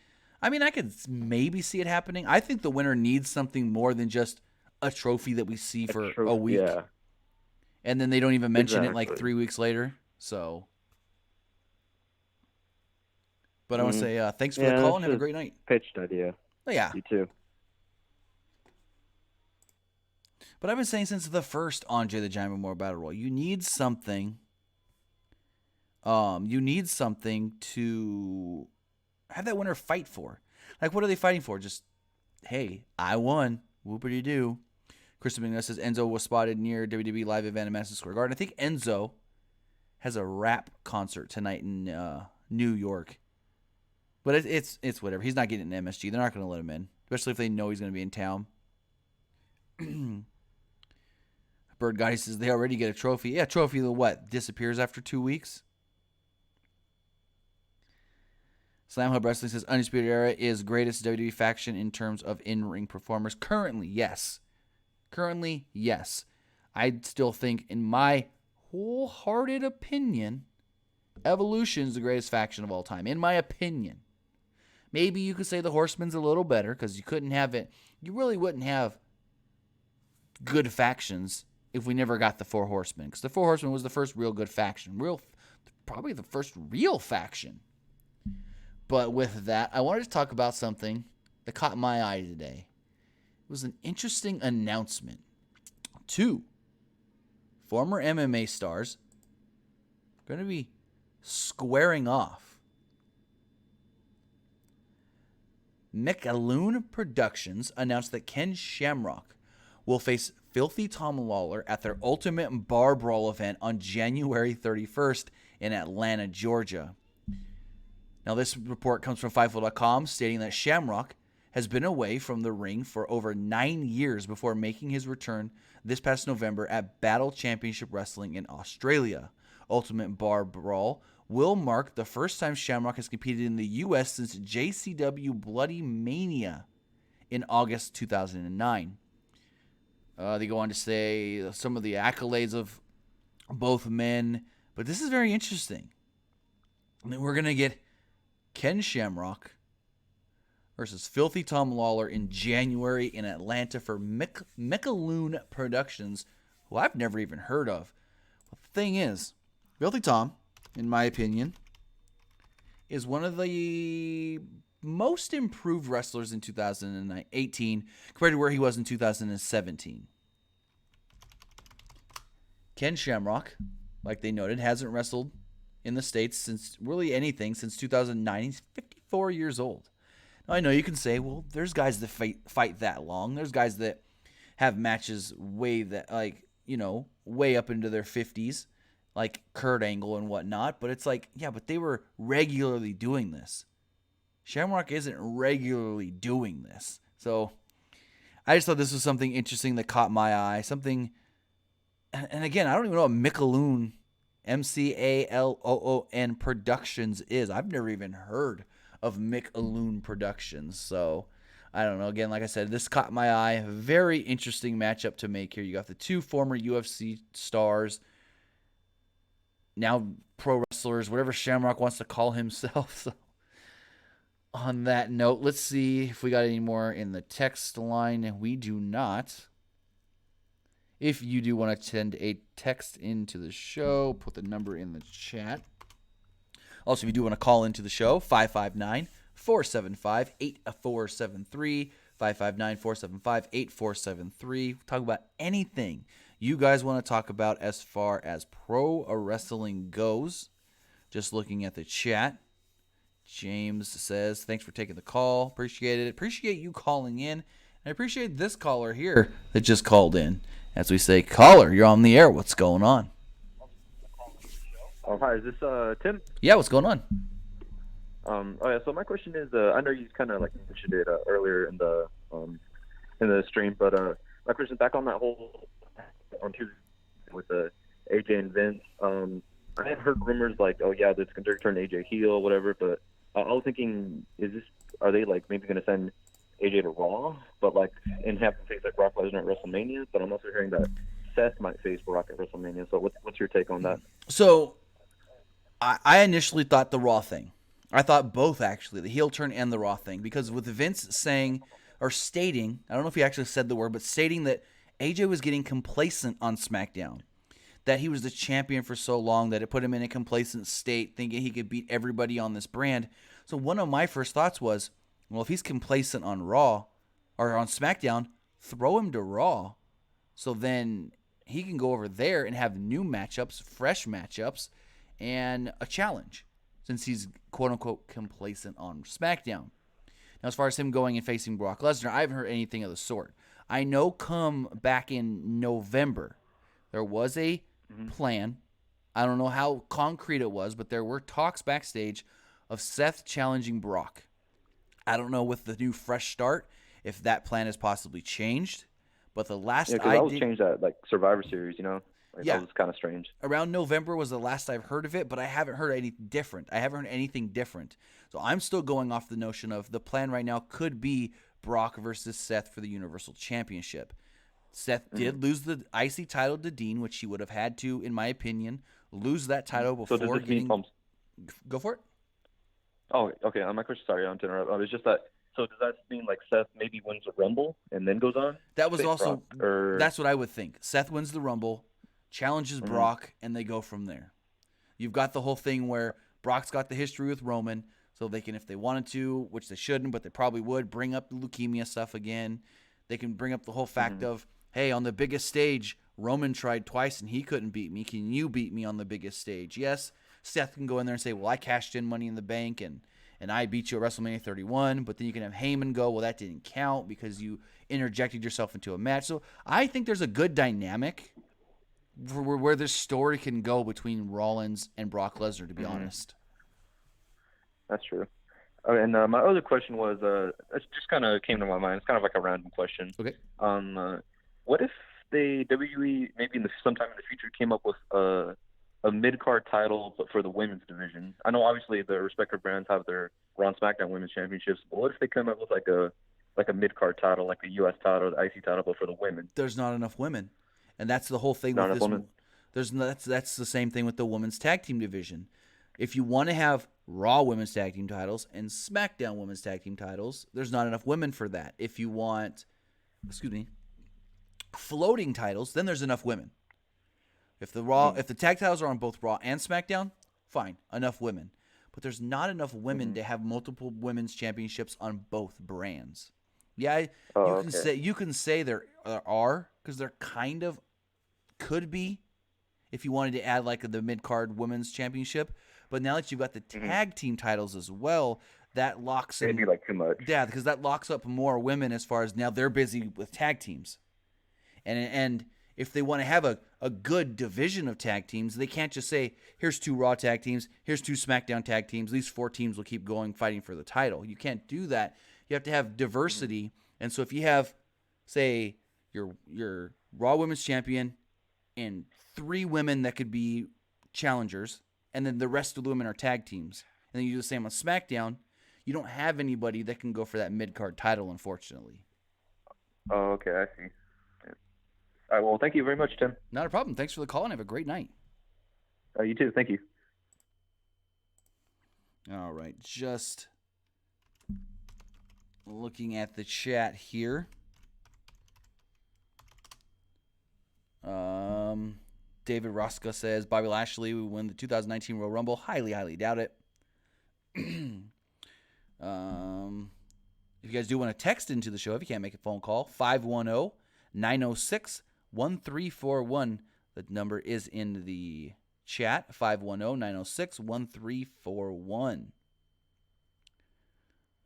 I mean, I could maybe see it happening. I think the winner needs something more than just a trophy that we see for a week. Yeah. And then they don't even mention it like 3 weeks later. So, but I want to say thanks for the call and have a great night. Pitched idea. Oh, yeah. You too. But I've been saying since the first Andre the Giant Memorial Battle Royal, you need something. You need something to have that winner fight for. Like, what are they fighting for? Just, hey, I won. Whoopity-doo. Kristen McNutt says Enzo was spotted near WWE live event at Madison Square Garden. I think Enzo has a rap concert tonight in New York. But it's whatever. He's not getting an MSG. They're not going to let him in, especially if they know he's going to be in town. Bird Guy says they already get a trophy. Yeah, trophy that what? Disappears after 2 weeks? Slam Hub Wrestling says Undisputed Era is greatest WWE faction in terms of in-ring performers. Currently, yes. I still think, in my wholehearted opinion, Evolution is the greatest faction of all time. In my opinion. Maybe you could say the Horsemen's a little better because you couldn't have it. You really wouldn't have good factions if we never got the Four Horsemen. Because the Four Horsemen was the first real good faction. Probably the first real faction. But with that, I wanted to talk about something that caught my eye today. It was an interesting announcement. 2 former MMA stars are going to be squaring off. McAloon Productions announced that Ken Shamrock will face Filthy Tom Lawler at their Ultimate Bar Brawl event on January 31st in Atlanta, Georgia. Now, this report comes from Fightful.com stating that Shamrock has been away from the ring for over 9 years before making his return this past November at Battle Championship Wrestling in Australia. Ultimate Bar Brawl will mark the first time Shamrock has competed in the U.S. since JCW Bloody Mania in August 2009. They go on to say some of the accolades of both men, but this is very interesting. I mean, we're going to get Ken Shamrock versus Filthy Tom Lawler in January in Atlanta for McAloon Productions, who I've never even heard of. But the thing is, Filthy Tom, in my opinion, is one of the most improved wrestlers in 2018 compared to where he was in 2017. Ken Shamrock, like they noted, hasn't wrestled in the States since 2009. He's 54 years old. Now, I know you can say, well, there's guys that fight that long. There's guys that have matches way up into their 50s, like Kurt Angle and whatnot. But it's like, yeah, but they were regularly doing this. Shamrock isn't regularly doing this. So I just thought this was something interesting that caught my eye. Something, and again, I don't even know what McAloon, McAloon Productions is. I've never even heard of McAloon Productions. So I don't know. Again, like I said, this caught my eye. Very interesting matchup to make here. You got the 2 former UFC stars, now pro wrestlers, whatever Shamrock wants to call himself. So on that note, let's see if we got any more in the text line. We do not. If you do want to send a text into the show, put the number in the chat. Also, if you do want to call into the show, 559-475-8473, 559-475-8473. Talk about anything you guys want to talk about as far as pro wrestling goes. Just looking at the chat. James says, thanks for taking the call. Appreciate it. Appreciate you calling in. And I appreciate this caller here that just called in. As we say, caller, you're on the air. What's going on? Oh, hi. Is this Tim? Yeah, what's going on? So my question is, I know you kind of like mentioned it earlier in the stream, but my question back on that whole on Tuesday with AJ and Vince. I had heard rumors like, oh yeah, they're going to turn AJ heel, whatever. But I was thinking, are they like maybe going to send AJ to Raw, but like and have him face like Brock Lesnar at WrestleMania? But I'm also hearing that Seth might face Brock at WrestleMania. So what's your take on that? So I initially thought the Raw thing. I thought both, actually, the heel turn and the Raw thing, because with Vince saying or stating, I don't know if he actually said the word, but stating that AJ was getting complacent on SmackDown, that he was the champion for so long that it put him in a complacent state, thinking he could beat everybody on this brand. So one of my first thoughts was, well, if he's complacent on Raw or on SmackDown, throw him to Raw, so then he can go over there and have new matchups, fresh matchups, and a challenge, since he's quote-unquote complacent on SmackDown. Now, as far as him going and facing Brock Lesnar, I haven't heard anything of the sort. I know come back in November, there was a plan. I don't know how concrete it was, but there were talks backstage of Seth challenging Brock. I don't know with the new fresh start if that plan has possibly changed, but the last because that was changed at like Survivor Series, you know? That was kind of strange. Around November was the last I've heard of it, but I haven't heard anything different. So I'm still going off the notion of the plan right now could be Brock versus Seth for the Universal Championship. Seth did lose the IC title to Dean, which he would have had to, in my opinion, lose that title before so does this mean, Go for it. Oh, okay. My question, sorry, I'm to interrupt. It's just that, so does that mean like Seth maybe wins the Rumble and then goes on? That was also, Brock, that's what I would think. Seth wins the Rumble, challenges Brock, and they go from there. You've got the whole thing where Brock's got the history with Roman, so they can, if they wanted to, which they shouldn't, but they probably would, bring up the leukemia stuff again. They can bring up the whole fact of, hey, on the biggest stage, Roman tried twice and he couldn't beat me. Can you beat me on the biggest stage? Yes, Seth can go in there and say, well, I cashed in Money in the Bank and I beat you at WrestleMania 31, but then you can have Heyman go, well, that didn't count because you interjected yourself into a match. So I think there's a good dynamic for where this story can go between Rollins and Brock Lesnar, to be honest. That's true. And my other question was, it just kind of came to my mind. It's kind of like a random question. Okay. What if WWE maybe sometime in the future came up with a mid-card title, but for the women's division? I know obviously the respective brands have their Raw and SmackDown women's championships, but what if they come up with like a mid-card title, like the U.S. title, the IC title, but for the women? There's not enough women, and that's the whole thing with this. Women? That's the same thing with the women's tag team division. If you want to have Raw women's tag team titles and SmackDown women's tag team titles, there's not enough women for that. If you want, floating titles, then there's enough women. If the tag titles are on both Raw and SmackDown, fine, enough women. But there's not enough women to have multiple women's championships on both brands. Yeah, you can say there are, because there kind of could be if you wanted to add like the mid-card women's championship. But now that you've got the tag team titles as well, that locks in. Maybe like too much. Yeah, because that locks up more women as far as now they're busy with tag teams. And if they want to have a good division of tag teams, they can't just say, here's 2 Raw tag teams, here's 2 SmackDown tag teams, these 4 teams will keep going fighting for the title. You can't do that. You have to have diversity. And so if you have, say, your Raw Women's Champion and 3 women that could be challengers, and then the rest of the women are tag teams, and then you do the same on SmackDown, you don't have anybody that can go for that mid-card title, unfortunately. Oh, okay, I see. All right, well, thank you very much, Tim. Not a problem. Thanks for the call, and have a great night. You too. Thank you. All right, just looking at the chat here. David Rosca says, Bobby Lashley will win the 2019 Royal Rumble. Highly, highly doubt it. If you guys do want to text into the show, if you can't make a phone call, 510-906-1341. The number is in the chat, 510-906-1341.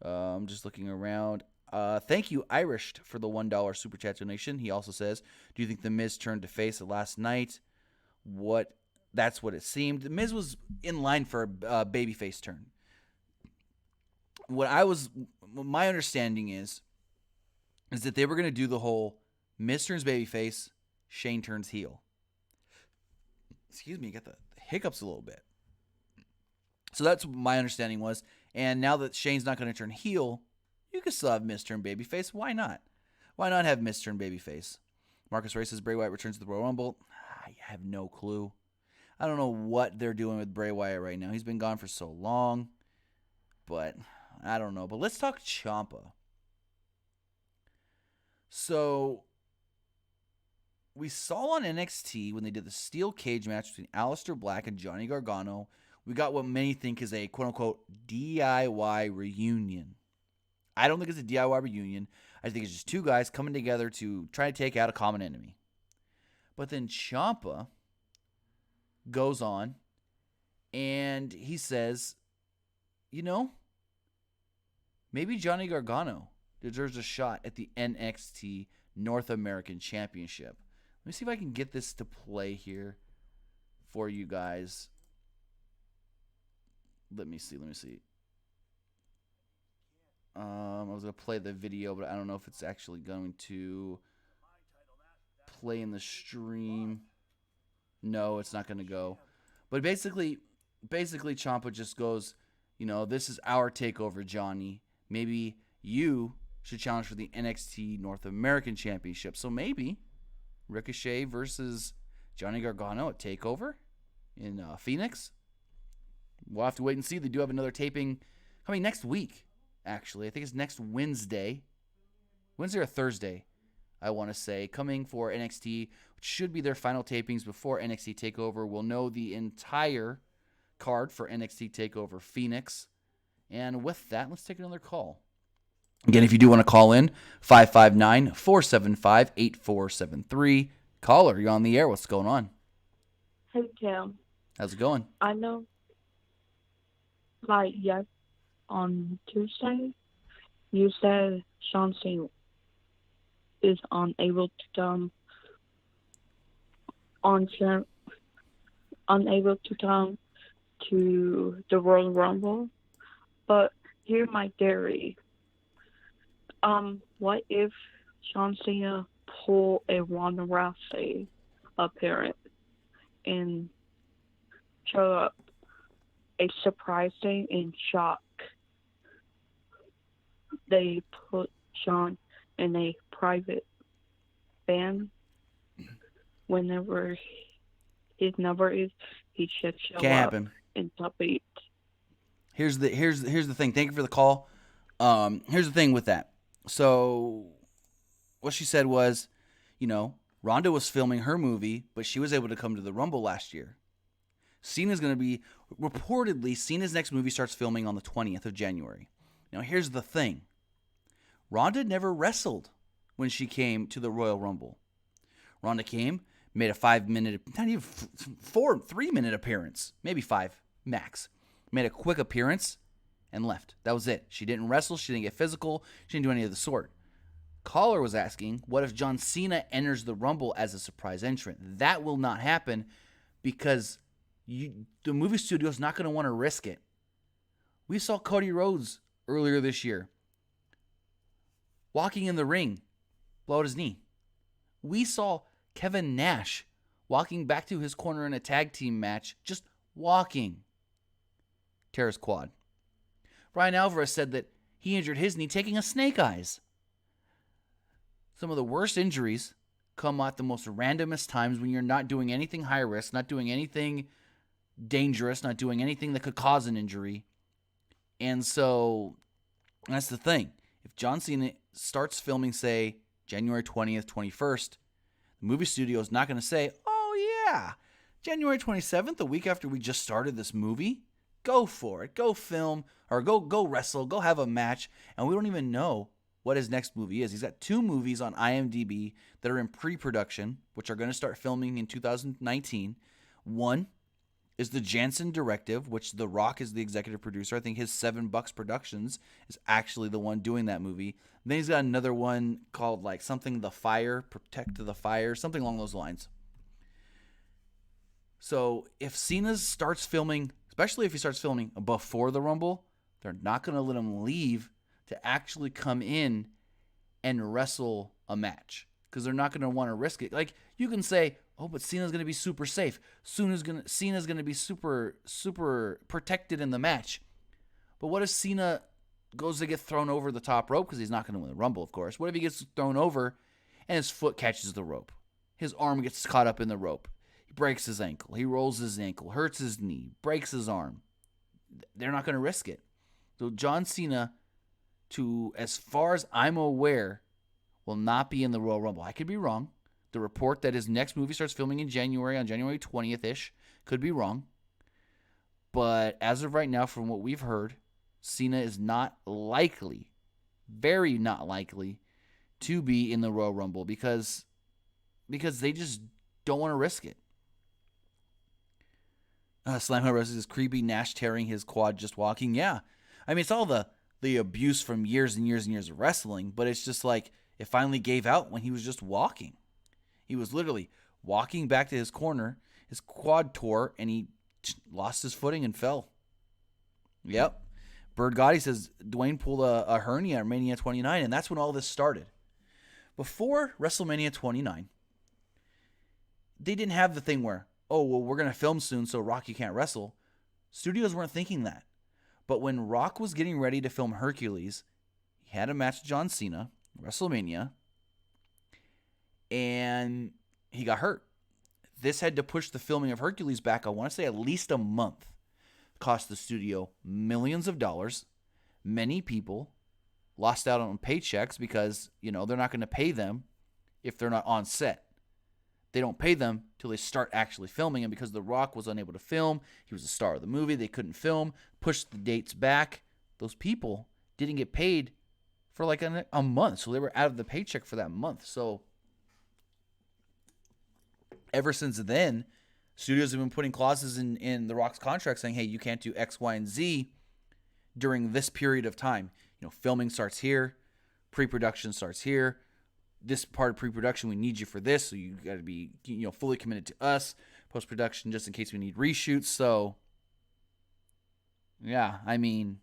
I'm just looking around. Thank you, Irish, for the $1 super chat donation. He also says, "Do you think the Miz turned to face last night?" That's what it seemed. The Miz was in line for a babyface turn. My understanding is that they were going to do the whole Miz turns babyface, Shane turns heel. Excuse me, got the hiccups a little bit. So that's what my understanding was. And now that Shane's not going to turn heel, you can still have Miz turn babyface. Why not? Why not have Miz turn babyface? Marcus Ray says Bray Wyatt returns to the Royal Rumble. I have no clue. I don't know what they're doing with Bray Wyatt right now. He's been gone for so long. But I don't know. But let's talk Ciampa. So we saw on NXT when they did the steel cage match between Aleister Black and Johnny Gargano, we got what many think is a quote-unquote DIY reunion. I don't think it's a DIY reunion. I think it's just two guys coming together to try to take out a common enemy. But then Ciampa goes on and he says, maybe Johnny Gargano deserves a shot at the NXT North American Championship. Let me see if I can get this to play here for you guys. Let me see. I was going to play the video, but I don't know if it's actually going to play in the stream. No, it's not going to go. But basically Ciampa just goes, this is our takeover, Johnny. Maybe you should challenge for the NXT North American Championship. So maybe Ricochet versus Johnny Gargano at TakeOver in Phoenix. We'll have to wait and see. They do have another taping coming next week, actually. I think it's next Wednesday. Wednesday or Thursday, I want to say. Coming for NXT, which should be their final tapings before NXT TakeOver. We'll know the entire card for NXT TakeOver Phoenix. And with that, let's take another call. Again, if you do want to call in, 559-475-8473. Caller, you're on the air. What's going on? Hey, Tim. How's it going? I know, yes, on Tuesday, you said Sean Cena is unable to come to the Royal Rumble. But here's my theory. What if Sean Cena pull a Ronda Rousey appearance and show up a surprise thing and shock? They put Sean in a private van. Whenever his number is, he should show Can't up happen. in top 8. Here's the thing. Thank you for the call. Here's the thing with that. So what she said was, Ronda was filming her movie, but she was able to come to the Rumble last year. Cena's going to be, reportedly, Cena's next movie starts filming on the 20th of January. Now, here's the thing. Ronda never wrestled when she came to the Royal Rumble. Ronda came, made a 5-minute, not even 3-minute appearance, maybe 5 max. Made a quick appearance and left. That was it. She didn't wrestle. She didn't get physical. She didn't do any of the sort. Caller was asking, what if John Cena enters the Rumble as a surprise entrant? That will not happen because the movie studio is not going to want to risk it. We saw Cody Rhodes earlier this year walking in the ring, blow out his knee. We saw Kevin Nash walking back to his corner in a tag team match, just walking. Tear his quad. Bryan Alvarez said that he injured his knee taking a snake eyes. Some of the worst injuries come at the most randomest times when you're not doing anything high risk, not doing anything dangerous, not doing anything that could cause an injury. And so that's the thing. If John Cena starts filming, say, January 20th, 21st, the movie studio is not going to say, oh yeah, January 27th, the week after we just started this movie, go for it. Go film or go wrestle. Go have a match. And we don't even know what his next movie is. He's got 2 movies on IMDb that are in pre-production, which are going to start filming in 2019. One is the Jansen Directive, which The Rock is the executive producer. I think his $7 Productions is actually the one doing that movie. And then he's got another one called like something The Fire, Protect the Fire, something along those lines. So if Cena starts filming, especially if he starts filming before the Rumble, they're not going to let him leave to actually come in and wrestle a match because they're not going to want to risk it. Like you can say, oh, but Cena's going to be super safe. Cena's going to be super protected in the match. But what if Cena goes to get thrown over the top rope because he's not going to win the Rumble, of course. What if he gets thrown over and his foot catches the rope? His arm gets caught up in the rope. He breaks his ankle. He rolls his ankle, hurts his knee, breaks his arm. They're not going to risk it. So John Cena, as far as I'm aware, will not be in the Royal Rumble. I could be wrong. The report that his next movie starts filming in January, on January 20th-ish, could be wrong. But as of right now, from what we've heard, Cena is not likely, very not likely, to be in the Royal Rumble because they just don't want to risk it. Slamhut Wrestling is creepy. Nash tearing his quad just walking. Yeah. I mean, it's all the abuse from years and years and years of wrestling, but it's just like it finally gave out when he was just walking. He was literally walking back to his corner, his quad tore, and he lost his footing and fell. Yep. Bird Gotti says Dwayne pulled a hernia at Mania 29, and that's when all this started. Before WrestleMania 29, they didn't have the thing where, oh, well, we're going to film soon, so Rocky can't wrestle. Studios weren't thinking that. But when Rock was getting ready to film Hercules, he had a match with John Cena, WrestleMania, and he got hurt. This had to push the filming of Hercules back, I want to say, at least a month. Cost the studio millions of dollars. Many people lost out on paychecks because, they're not going to pay them if they're not on set. They don't pay them till they start actually filming. And because The Rock was unable to film, he was the star of the movie, they couldn't film, pushed the dates back. Those people didn't get paid for like a month. So they were out of the paycheck for that month. So ever since then, studios have been putting clauses in The Rock's contract saying, hey, you can't do X, Y, and Z during this period of time. Filming starts here, pre-production starts here. This part of pre-production, we need you for this, so you got to be, fully committed to us. Post-production, just in case we need reshoots. So, yeah, I mean,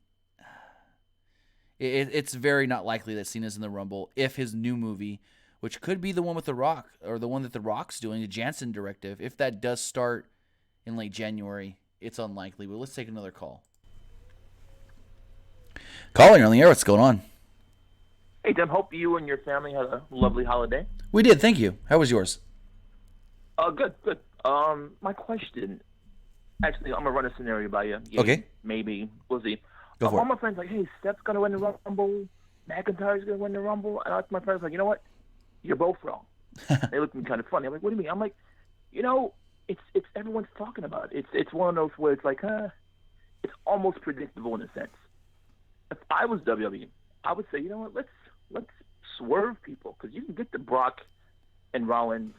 it's very not likely that Cena's in the Rumble if his new movie, which could be the one with The Rock, or the one that The Rock's doing, the Jansen Directive, if that does start in late January, it's unlikely. But let's take another call. Caller, you're on the air. What's going on? Hey, Tim, hope you and your family had a lovely holiday. We did, thank you. How was yours? Good. My question, actually, I'm going to run a scenario by you. Yeah, okay. Maybe. We'll see. Go for all it. my friends like, hey, Steph's going to win the Rumble. McIntyre's going to win the Rumble. And I my friends like, you know what? You're both wrong. They look at me kind of funny. I'm like, what do you mean? I'm like, it's everyone's talking about it. It's one of those where it's like, it's almost predictable in a sense. If I was WWE, I would say, you know what? Let's swerve people because you can get the Brock and Rollins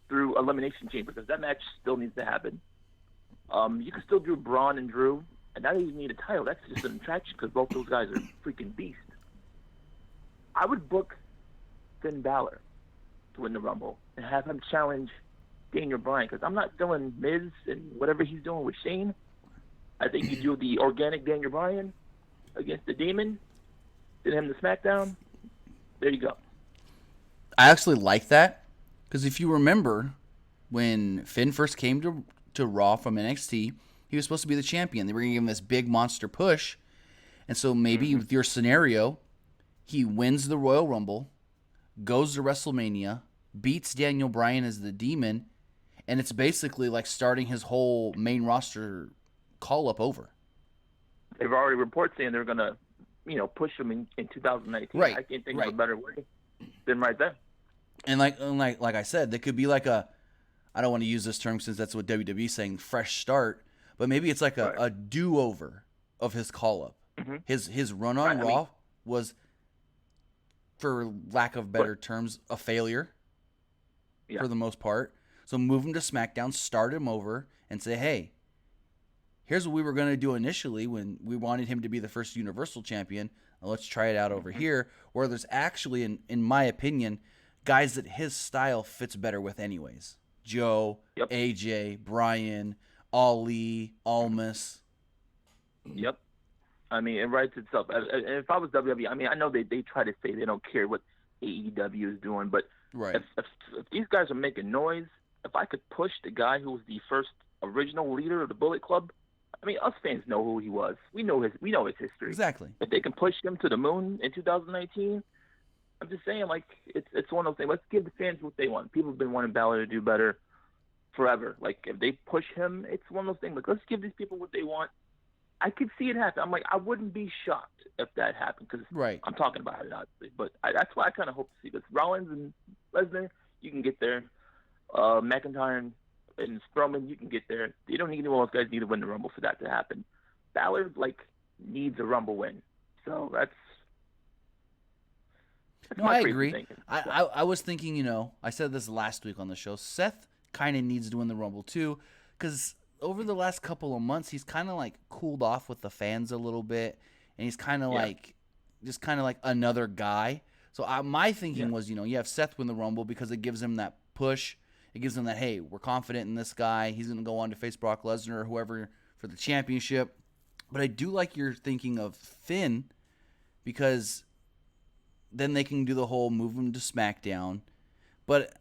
through Elimination Chamber because that match still needs to happen. You can still do Braun and Drew, and not even need a title. That's just an attraction because both those guys are freaking beasts. I would book Finn Balor to win the Rumble and have him challenge Daniel Bryan because I'm not doing Miz and whatever he's doing with Shane. I think you do the organic Daniel Bryan against the Demon. Did him the Smackdown. There you go. I actually like that because if you remember when Finn first came to Raw from NXT, he was supposed to be the champion. They were going to give him this big monster push. And so maybe with your scenario, he wins the Royal Rumble, goes to WrestleMania, beats Daniel Bryan as the Demon, and it's basically like starting his whole main roster call-up over. They've already reported saying they're going to push him in 2019. Right. I can't think of a better way than right there. And like I said, there could be like I don't want to use this term since that's what WWE is saying, fresh start, but maybe it's like a do-over of his call-up. Mm-hmm. His run on Raw was, for lack of better terms, a failure for the most part. So move him to SmackDown, start him over, and say, hey, here's what we were going to do initially when we wanted him to be the first Universal Champion. Let's try it out over here, where there's actually, in my opinion, guys that his style fits better with anyways. Joe, AJ, Brian, Ali, Almas. Yep. I mean, it writes itself. And if I was WWE, I mean, I know they try to say they don't care what AEW is doing, but if these guys are making noise, if I could push the guy who was the first original leader of the Bullet Club, I mean, us fans know who he was. We know his history. Exactly. If they can push him to the moon in 2019, I'm just saying, like, it's one of those things. Let's give the fans what they want. People have been wanting Balor to do better forever. Like, if they push him, it's one of those things. Like, let's give these people what they want. I could see it happen. I'm like, I wouldn't be shocked if that happened because I'm talking about it, obviously. But that's why I kind of hope to see this. Rollins and Lesnar, you can get there. McIntyre and Strowman, you can get there. You don't need any of those guys need to win the Rumble for that to happen. Balor, like, needs a Rumble win. So that's no, I agree. I was thinking, you know, I said this last week on the show, Seth kind of needs to win the Rumble too, because over the last couple of months, he's kind of like cooled off with the fans a little bit, and he's kind of like, just kind of like another guy. So my thinking was, you know, you have Seth win the Rumble because it gives him that push. It gives him that, hey, we're confident in this guy. He's going to go on to face Brock Lesnar or whoever for the championship. But I do like your thinking of Finn because then they can do the whole move him to SmackDown. But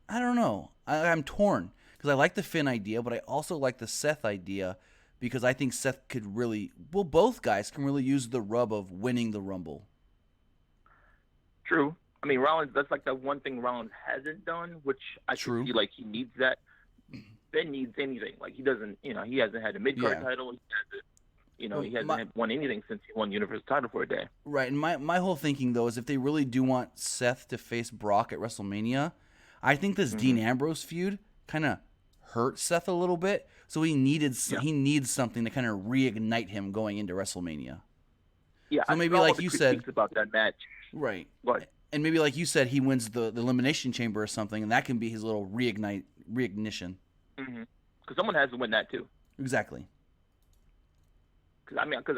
I don't know. I'm torn because I like the Finn idea, but I also like the Seth idea because I think Seth could really, well, both guys can really use the rub of winning the Rumble. True. I mean, Rollins, that's like the one thing Rollins hasn't done, which I can see, like, he needs that. Ben needs anything. Like, he doesn't, you know, he hasn't had a mid-card title. He hasn't, you know, he hasn't won anything since he won Universal title for a day. Right, and my whole thinking, though, is if they really do want Seth to face Brock at WrestleMania, I think this Dean Ambrose feud kind of hurt Seth a little bit, so he needs something to kind of reignite him going into WrestleMania. Yeah, so maybe like you said about that match. Right. What? And maybe like you said, he wins the Elimination Chamber or something, and that can be his little reignition. Because someone has to win that too. Exactly. Because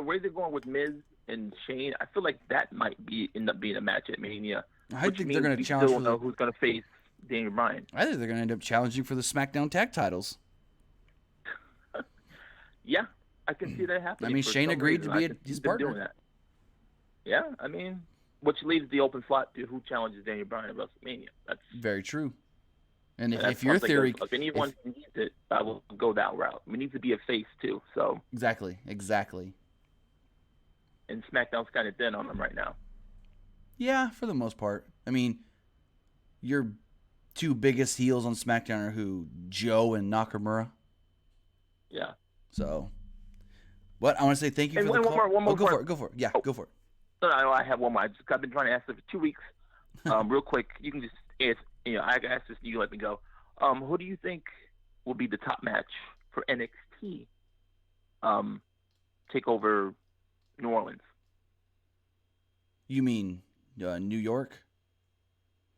where they're going with Miz and Shane, I feel like that might end up being a match at Mania. I think they're going to challenge. Still don't know who's going to face Daniel Bryan. I think they're going to end up challenging for the SmackDown tag titles. Yeah, I can see that happening. I mean, Shane agreed to be his partner. Doing that. Yeah, I mean, which leaves the open slot to who challenges Daniel Bryan at WrestleMania. That's very true. And if your theory, if anyone needs it, I will go that route. We need to be a face too. So exactly. And SmackDown's kind of thin on them right now. Yeah, for the most part. I mean, your two biggest heels on SmackDown are who? Joe and Nakamura. Yeah. So, what I want to say, thank you for the call. One more. Go for it. Yeah, go for it. No, I have one more. I've been trying to ask this for 2 weeks. Real quick, you can just ask. You know, I can ask this. You let me go. Who do you think will be the top match for NXT? Take over New Orleans. You mean New York?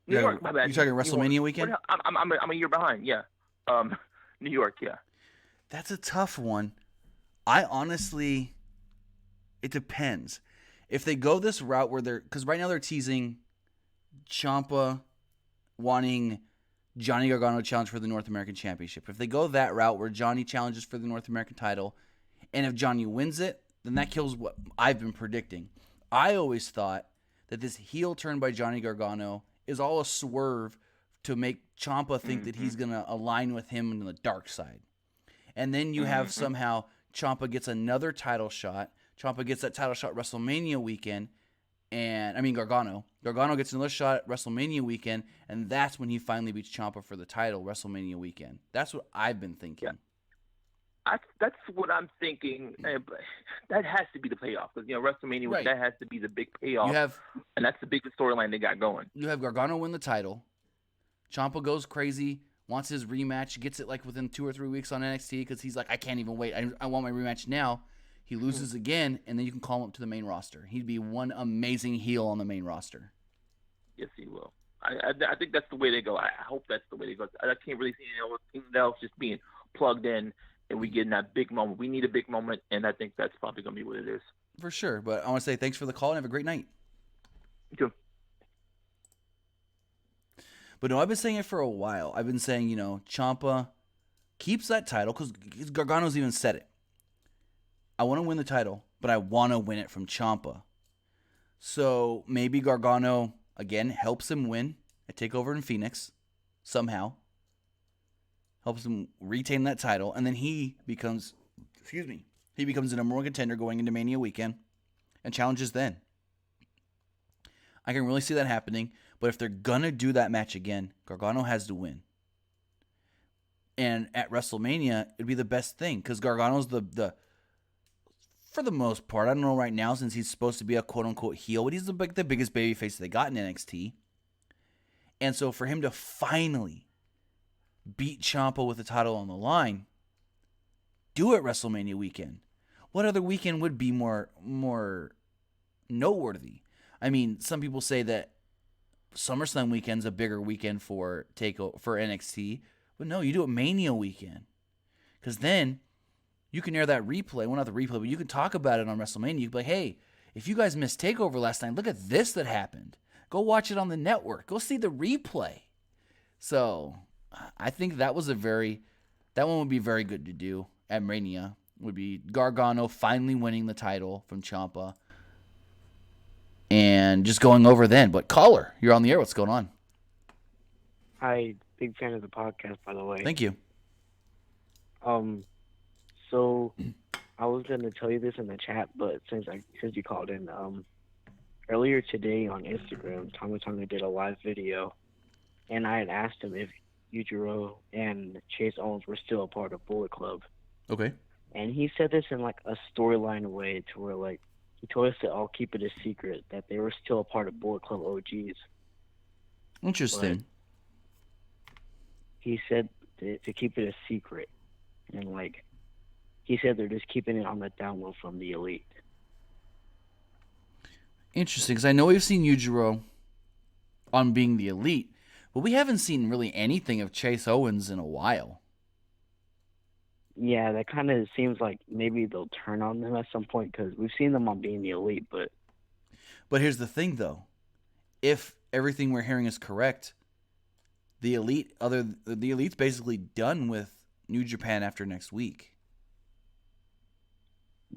New York. My bad. You're talking WrestleMania weekend? I'm a year behind. Yeah. New York. Yeah. That's a tough one. I honestly, it depends. If they go this route where because right now they're teasing Ciampa wanting Johnny Gargano to challenge for the North American Championship. If they go that route where Johnny challenges for the North American title, and if Johnny wins it, then that kills what I've been predicting. I always thought that this heel turn by Johnny Gargano is all a swerve to make Ciampa think that he's going to align with him in the dark side. And then you have somehow Ciampa gets another title shot. Ciampa gets that title shot WrestleMania weekend. And, I mean, Gargano. Gargano gets another shot at WrestleMania weekend, and that's when he finally beats Ciampa for the title WrestleMania weekend. That's what I've been thinking. Yeah. That's what I'm thinking. That has to be the payoff. Because, you know, WrestleMania, weekend, that has to be the big payoff. And that's the biggest storyline they got going. You have Gargano win the title. Ciampa goes crazy, wants his rematch, gets it like within 2 or 3 weeks on NXT because he's like, I can't even wait. I want my rematch now. He loses again, and then you can call him up to the main roster. He'd be one amazing heel on the main roster. Yes, he will. I think that's the way they go. I hope that's the way they go. I can't really see anything else just being plugged in and we get in that big moment. We need a big moment, and I think that's probably going to be what it is. For sure. But I want to say thanks for the call and have a great night. You too. But no, I've been saying it for a while. I've been saying, Ciampa keeps that title because Gargano's even said it. I want to win the title, but I want to win it from Ciampa. So maybe Gargano, again, helps him win a takeover in Phoenix somehow. Helps him retain that title, and then he becomes the number one contender going into Mania weekend and challenges then. I can really see that happening, but if they're going to do that match again, Gargano has to win. And at WrestleMania, it'd be the best thing because Gargano's the for the most part, I don't know right now since he's supposed to be a quote-unquote heel, but he's the biggest babyface they got in NXT. And so for him to finally beat Ciampa with the title on the line, do it WrestleMania weekend. What other weekend would be more noteworthy? I mean, some people say that SummerSlam weekend's a bigger weekend for NXT, but no, you do it Mania weekend. Because then you can air that replay. Well, not the replay, but you can talk about it on WrestleMania. You can be like, hey, if you guys missed TakeOver last night, look at this that happened. Go watch it on the network. Go see the replay. So I think that one would be very good to do at Mania. Would be Gargano finally winning the title from Ciampa and just going over then. But caller, you're on the air. What's going on? Hi, big fan of the podcast, by the way. Thank you. So I was going to tell you this in the chat, but since you called in, earlier today on Instagram, Tonga Tonga did a live video, and I had asked him if Yujiro and Chase Owens were still a part of Bullet Club. Okay. And he said this in like a storyline way to where like he told us to all keep it a secret that they were still a part of Bullet Club OGs. Interesting. But he said to keep it a secret, and like he said they're just keeping it on the down low from the Elite. Interesting, because I know we've seen Yujiro on being the Elite, but we haven't seen really anything of Chase Owens in a while. Yeah, that kind of seems like maybe they'll turn on them at some point because we've seen them on being the Elite, but... But here's the thing, though. If everything we're hearing is correct, the Elite's basically done with New Japan after next week.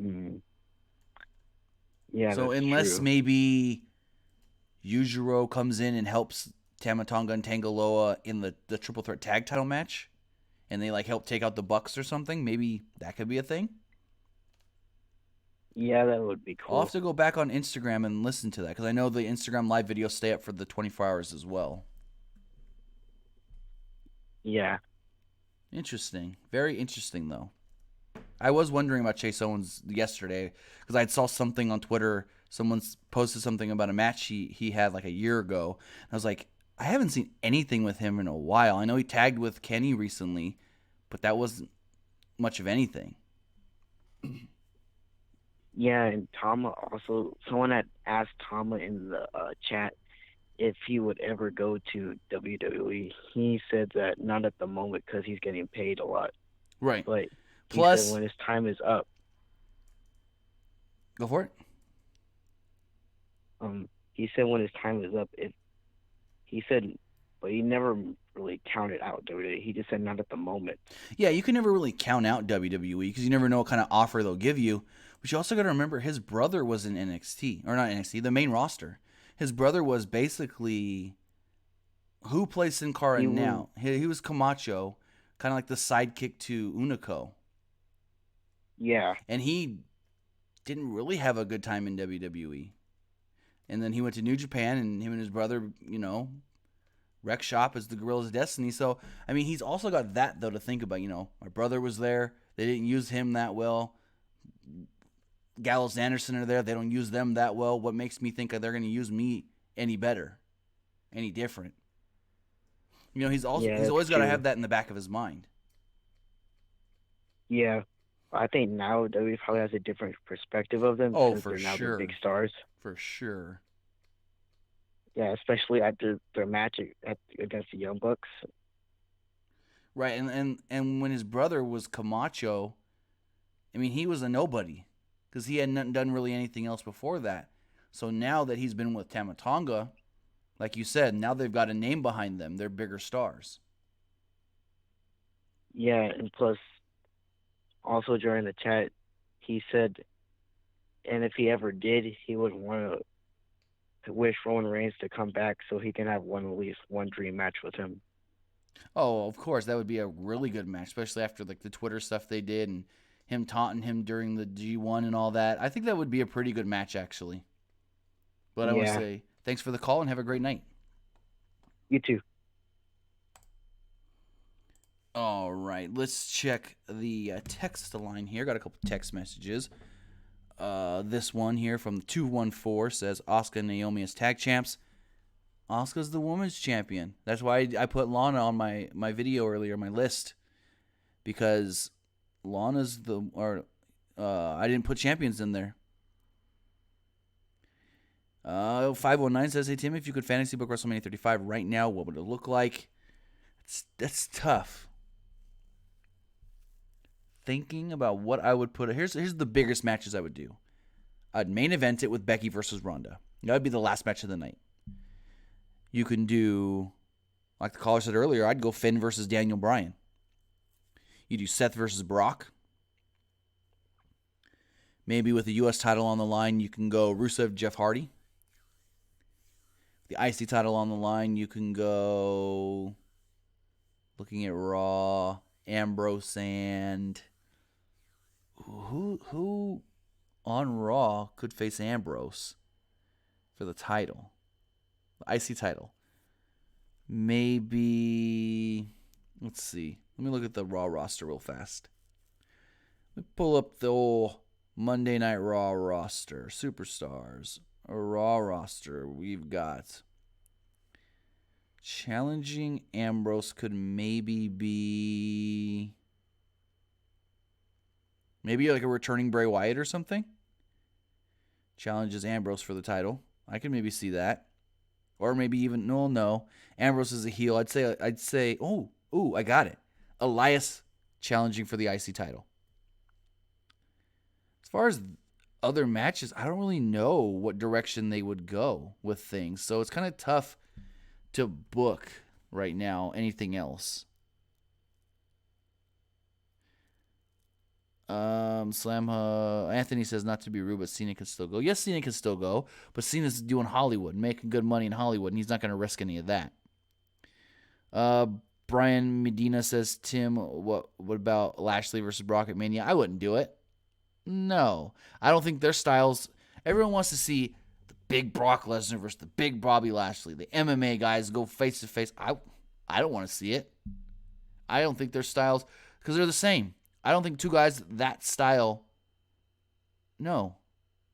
Mm. Yeah, so that's unless true. maybe Yujiro comes in and helps Tama Tonga and Tanga Loa in the triple threat tag title match, and they like help take out the Bucks or something, maybe that could be a thing. Yeah, that would be cool. I'll have to go back on Instagram and listen to that because I know the Instagram live videos stay up for the 24 hours as well. Yeah. Interesting. Very interesting, though. I was wondering about Chase Owens yesterday because I saw something on Twitter. Someone posted something about a match he had like a year ago. And I was like, I haven't seen anything with him in a while. I know he tagged with Kenny recently, but that wasn't much of anything. Yeah, and Tama also, someone had asked Tama in the chat if he would ever go to WWE. He said that not at the moment because he's getting paid a lot. Right. But plus, he said when his time is up. Go for it. He said when his time is up, but he never really counted out WWE. He just said not at the moment. Yeah, you can never really count out WWE because you never know what kind of offer they'll give you. But you also got to remember his brother was in NXT, or not NXT, the main roster. His brother was basically who plays Sin Cara now. He was Camacho, kind of like the sidekick to Unico. Yeah. And he didn't really have a good time in WWE. And then he went to New Japan, and him and his brother, wreck shop as the Guerrillas of Destiny. So, I mean, he's also got that, though, to think about. My brother was there. They didn't use him that well. Gallows and Anderson are there. They don't use them that well. What makes me think they're going to use me any better, any different? He's always got to have that in the back of his mind. Yeah. I think now WWE probably has a different perspective of them. Oh, since for they're now sure. the big stars. For sure. Yeah, especially after their match against the Young Bucks. Right, and when his brother was Camacho, I mean, he was a nobody because he hadn't done really anything else before that. So now that he's been with Tama Tonga, like you said, now they've got a name behind them. They're bigger stars. Yeah, and plus, also during the chat, he said, and if he ever did, he would want to wish Roman Reigns to come back so he can have at least one dream match with him. Oh, of course, that would be a really good match, especially after like the Twitter stuff they did and him taunting him during the G1 and all that. I think that would be a pretty good match, actually. But I want to say thanks for the call and have a great night. You too. All right, let's check the text line here. Got a couple text messages. This one here from 214 says Asuka and Naomi as tag champs. Asuka's the women's champion. That's why I put Lana on my video earlier, my list, because Lana's I didn't put champions in there. 519 says, hey Tim, if you could fantasy book WrestleMania 35 right now, what would it look like? That's tough. Thinking about what I would put. Here's the biggest matches I would do. I'd main event it with Becky versus Ronda. That would be the last match of the night. You can do, like the caller said earlier, I'd go Finn versus Daniel Bryan. You do Seth versus Brock. Maybe with the U.S. title on the line, you can go Rusev, Jeff Hardy. The IC title on the line, you can go, looking at Raw, Ambrose and who on Raw could face Ambrose for the title? The IC title. Maybe, let's see. Let me look at the Raw roster real fast. Let me pull up the old Monday Night Raw roster. Superstars. A Raw roster. We've got challenging Ambrose could maybe be like a returning Bray Wyatt or something. Challenges Ambrose for the title. I could maybe see that. Or maybe even no. Ambrose is a heel. I'd say I got it. Elias challenging for the IC title. As far as other matches, I don't really know what direction they would go with things. So it's kind of tough to book right now anything else. Anthony says not to be rude, but Cena can still go. Yes, Cena can still go, but Cena's doing Hollywood, making good money in Hollywood, and he's not going to risk any of that. Brian Medina says, Tim, what about Lashley versus Brock at Mania? I wouldn't do it. No, I don't think their styles. Everyone wants to see the big Brock Lesnar versus the big Bobby Lashley. The MMA guys go face to face. I don't want to see it. I don't think their styles, because they're the same. I don't think two guys that style. No,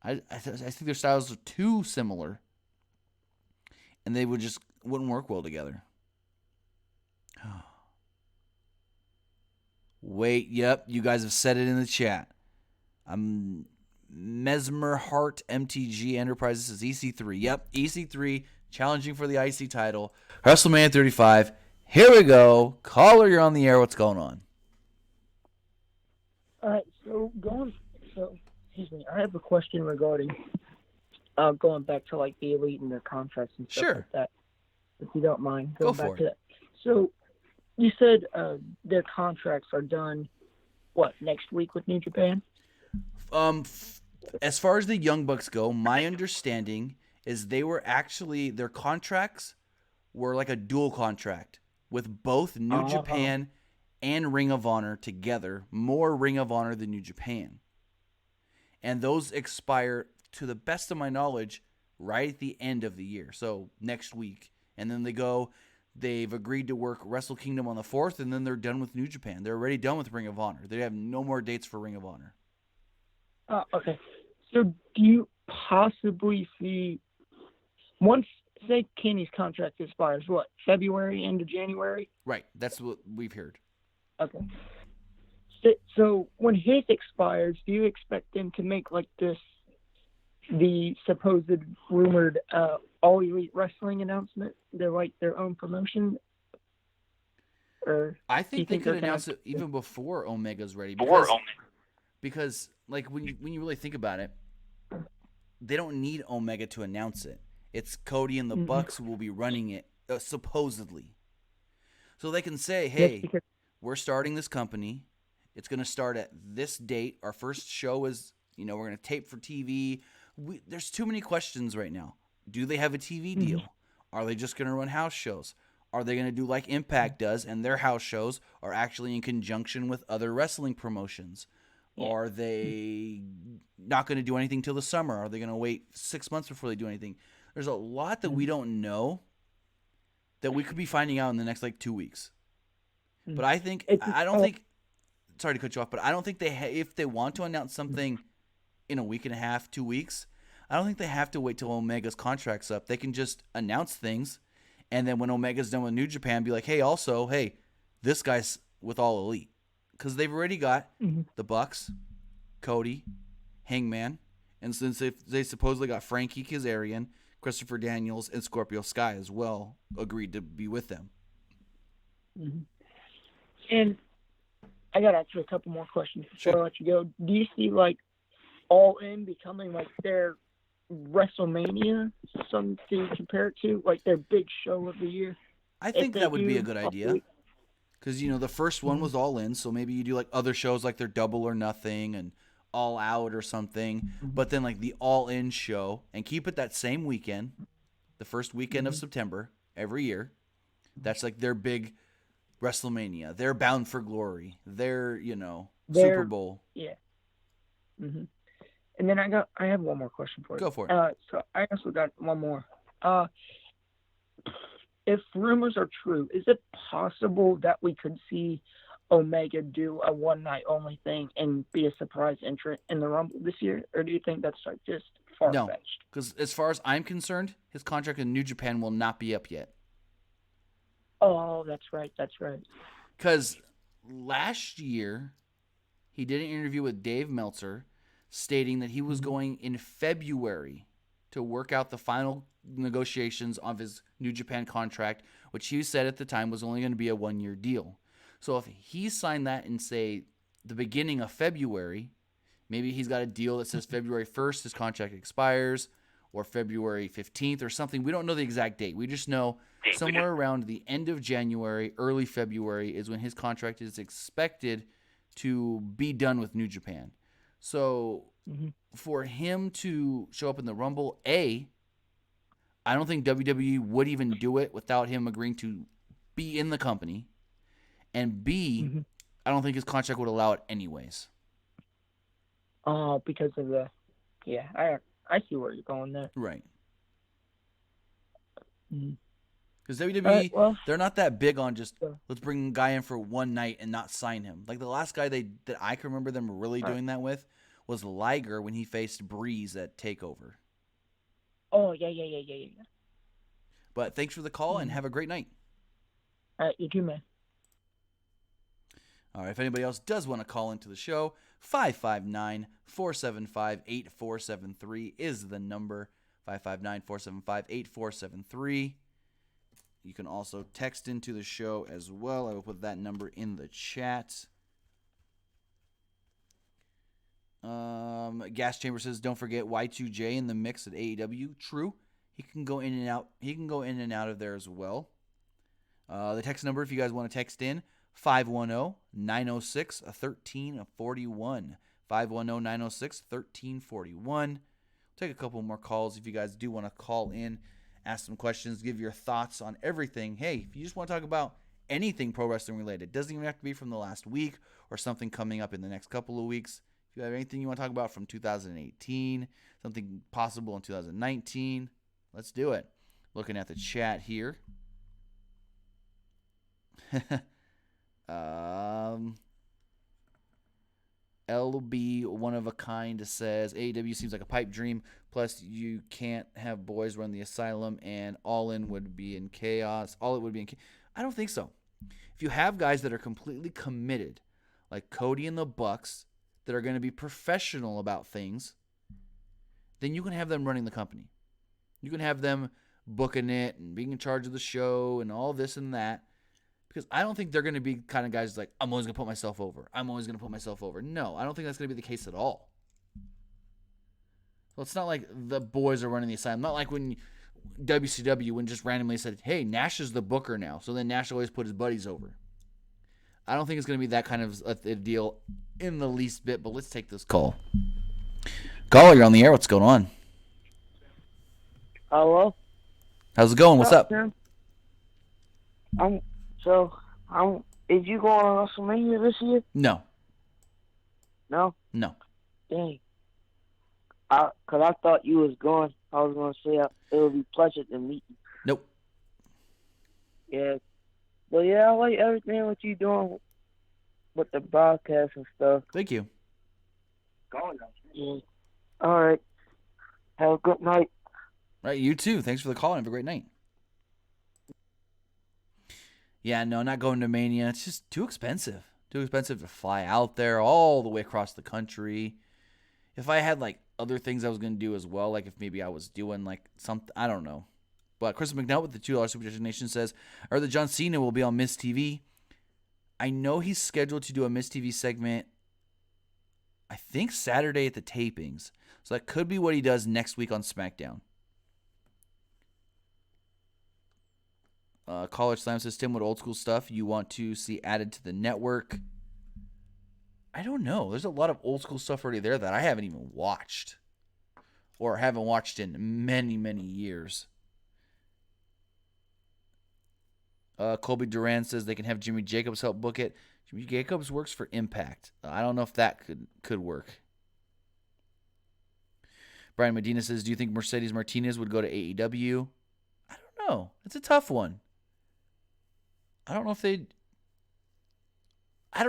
I think their styles are too similar, and they wouldn't work well together. Wait, yep, you guys have said it in the chat. Mesmer Heart MTG Enterprises is EC3. Yep, EC3 challenging for the IC title. WrestleMania 35. Here we go. Caller, you're on the air. What's going on? All right, excuse me. I have a question regarding going back to like the Elite and their contracts and stuff like that. If you don't mind going back to that. So you said their contracts are done. What, next week with New Japan? As far as the Young Bucks go, my understanding is their contracts were like a dual contract with both New Japan and Ring of Honor together, more Ring of Honor than New Japan. And those expire, to the best of my knowledge, right at the end of the year, so next week. And then they've agreed to work Wrestle Kingdom on the 4th, and then they're done with New Japan. They're already done with Ring of Honor. They have no more dates for Ring of Honor. Okay. So do you possibly see, once, say, Kenny's contract expires, what, February, end of January? Right. That's what we've heard. Okay. So when his expires, do you expect them to make like this, the supposed rumored All Elite Wrestling announcement? They're like their own promotion? Or I do you think they could they're gonna- announce it even before Omega's ready. Because like when you really think about it, they don't need Omega to announce it. It's Cody and the Bucks who will be running it, supposedly. So they can say, hey, we're starting this company. It's going to start at this date. Our first show is, we're going to tape for TV. There's too many questions right now. Do they have a TV deal? Are they just going to run house shows? Are they going to do like Impact does, and their house shows are actually in conjunction with other wrestling promotions? Yeah. Are they not going to do anything till the summer? Are they going to wait 6 months before they do anything? There's a lot that we don't know that we could be finding out in the next 2 weeks. But I think sorry to cut you off, but I don't think if they want to announce something in a week and a half, 2 weeks, I don't think they have to wait till Omega's contract's up. They can just announce things, and then when Omega's done with New Japan, be like, hey, this guy's with All Elite. Because they've already got the Bucks, Cody, Hangman, and since they supposedly got Frankie Kazarian, Christopher Daniels, and Scorpio Sky as well agreed to be with them. And I got to ask you a couple more questions before I let you go. Do you see All In becoming their WrestleMania, something to compare it to, their big show of the year? I think that would be a good idea. Because, the first one was All In, so maybe you do, other shows like their Double or Nothing and All Out or something. But then, the All In show, and keep it that same weekend, the first weekend of September, every year. That's, their big WrestleMania. They're Bound for Glory. They're, Super Bowl. Yeah. And then I have one more question for you. Go for it. So I also got one more. If rumors are true, is it possible that we could see Omega do a one-night-only thing and be a surprise entrant in the Rumble this year? Or do you think that's just far-fetched? No, because as far as I'm concerned, his contract in New Japan will not be up yet. Oh, that's right. Because last year, he did an interview with Dave Meltzer stating that he was going in February to work out the final negotiations of his New Japan contract, which he said at the time was only going to be a 1-year deal. So if he signed that in, say, the beginning of February, maybe he's got a deal that says February 1st his contract expires, or February 15th or something. We don't know the exact date. We just know somewhere around the end of January, early February is when his contract is expected to be done with New Japan. So for him to show up in the Rumble, I don't think WWE would even do it without him agreeing to be in the company. And B, I don't think his contract would allow it anyways. Oh, because of the... Yeah, I see where you're going there. Right. Because WWE, they're not that big on just, let's bring a guy in for one night and not sign him. The last guy that I can remember them really doing that with was Liger when he faced Breeze at TakeOver. Oh, yeah. But thanks for the call and have a great night. All right, you too, man. All right, if anybody else does want to call into the show, 559-475-8473 is the number, 559-475-8473. You can also text into the show as well. I will put that number in the chat. Gas Chamber says, don't forget Y2J in the mix at AEW. True. He can go in and out. He can go in and out of there as well. The text number, if you guys want to text in, 510-906-1341. 510-906-1341. Take a couple more calls if you guys do want to call in, ask some questions, give your thoughts on everything. Hey, if you just want to talk about anything pro wrestling related, it doesn't even have to be from the last week or something coming up in the next couple of weeks. If you have anything you want to talk about from 2018, something possible in 2019, let's do it. Looking at the chat here. LB One of a Kind says AEW seems like a pipe dream. Plus, you can't have boys run the asylum, and All In would be in chaos. All it would be in chaos. I don't think so. If you have guys that are completely committed, like Cody and the Bucks, that are going to be professional about things, then you can have them running the company. You can have them booking it and being in charge of the show and all this and that. Because I don't think they're going to be kind of guys like, I'm always going to put myself over. I'm always going to put myself over. No, I don't think that's going to be the case at all. Well, it's not like the boys are running the asylum. Not like when WCW when just randomly said, hey, Nash is the booker now. So then Nash always put his buddies over. I don't think it's going to be that kind of a deal in the least bit, but let's take this call. Caller, you're on the air. What's going on? Hello? How's it going? What's up? Tim? Is you going on WrestleMania this year? No. No? No. Dang. Because I thought you was going. I was going to say it would be a pleasure to meet you. Nope. Yeah. But yeah, I like everything what you doing with the broadcast and stuff. Thank you. Yeah. All right. Have a good night. Right, you too. Thanks for the call and have a great night. Yeah, no, not going to Mania. It's just too expensive. Too expensive to fly out there all the way across the country. If I had like other things I was going to do as well, like if maybe I was doing like something, I don't know. But Chris McNutt with the $2 Super Donation says, I heard that John Cena will be on Miss TV. I know he's scheduled to do a Miss TV segment, I think Saturday at the tapings. So that could be what he does next week on SmackDown. College Slam says, Tim, what old school stuff you want to see added to the network? I don't know. There's a lot of old school stuff already there that I haven't even watched. Or haven't watched in many, many years. Colby Duran says they can have Jimmy Jacobs help book it. Jimmy Jacobs works for Impact. I don't know if that could work. Brian Medina says, do you think Mercedes Martinez would go to AEW? I don't know. It's a tough one. I don't know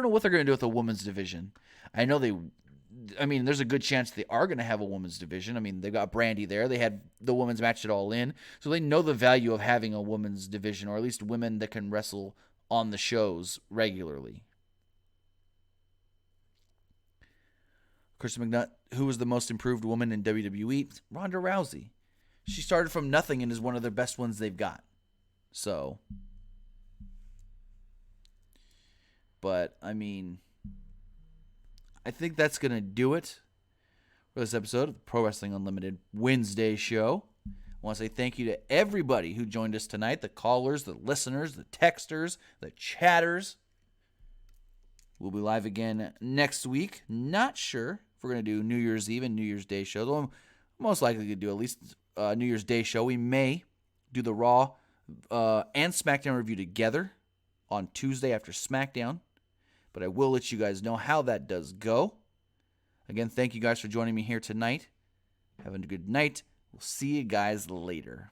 what they're going to do with the women's division. I know there's a good chance they are going to have a women's division. I mean, they got Brandy there. They had the women's match at All In. So they know the value of having a women's division, or at least women that can wrestle on the shows regularly. Kristen McNutt, who was the most improved woman in WWE? Ronda Rousey. She started from nothing and is one of the best ones they've got. So, but, I mean, I think that's going to do it for this episode of the Pro Wrestling Unlimited Wednesday show. I want to say thank you to everybody who joined us tonight, the callers, the listeners, the texters, the chatters. We'll be live again next week. Not sure if we're going to do New Year's Eve and New Year's Day show, though I'm most likely to do at least New Year's Day show. We may do the Raw and SmackDown review together on Tuesday after SmackDown, but I will let you guys know how that does go. Again, thank you guys for joining me here tonight. Have a good night. We'll see you guys later.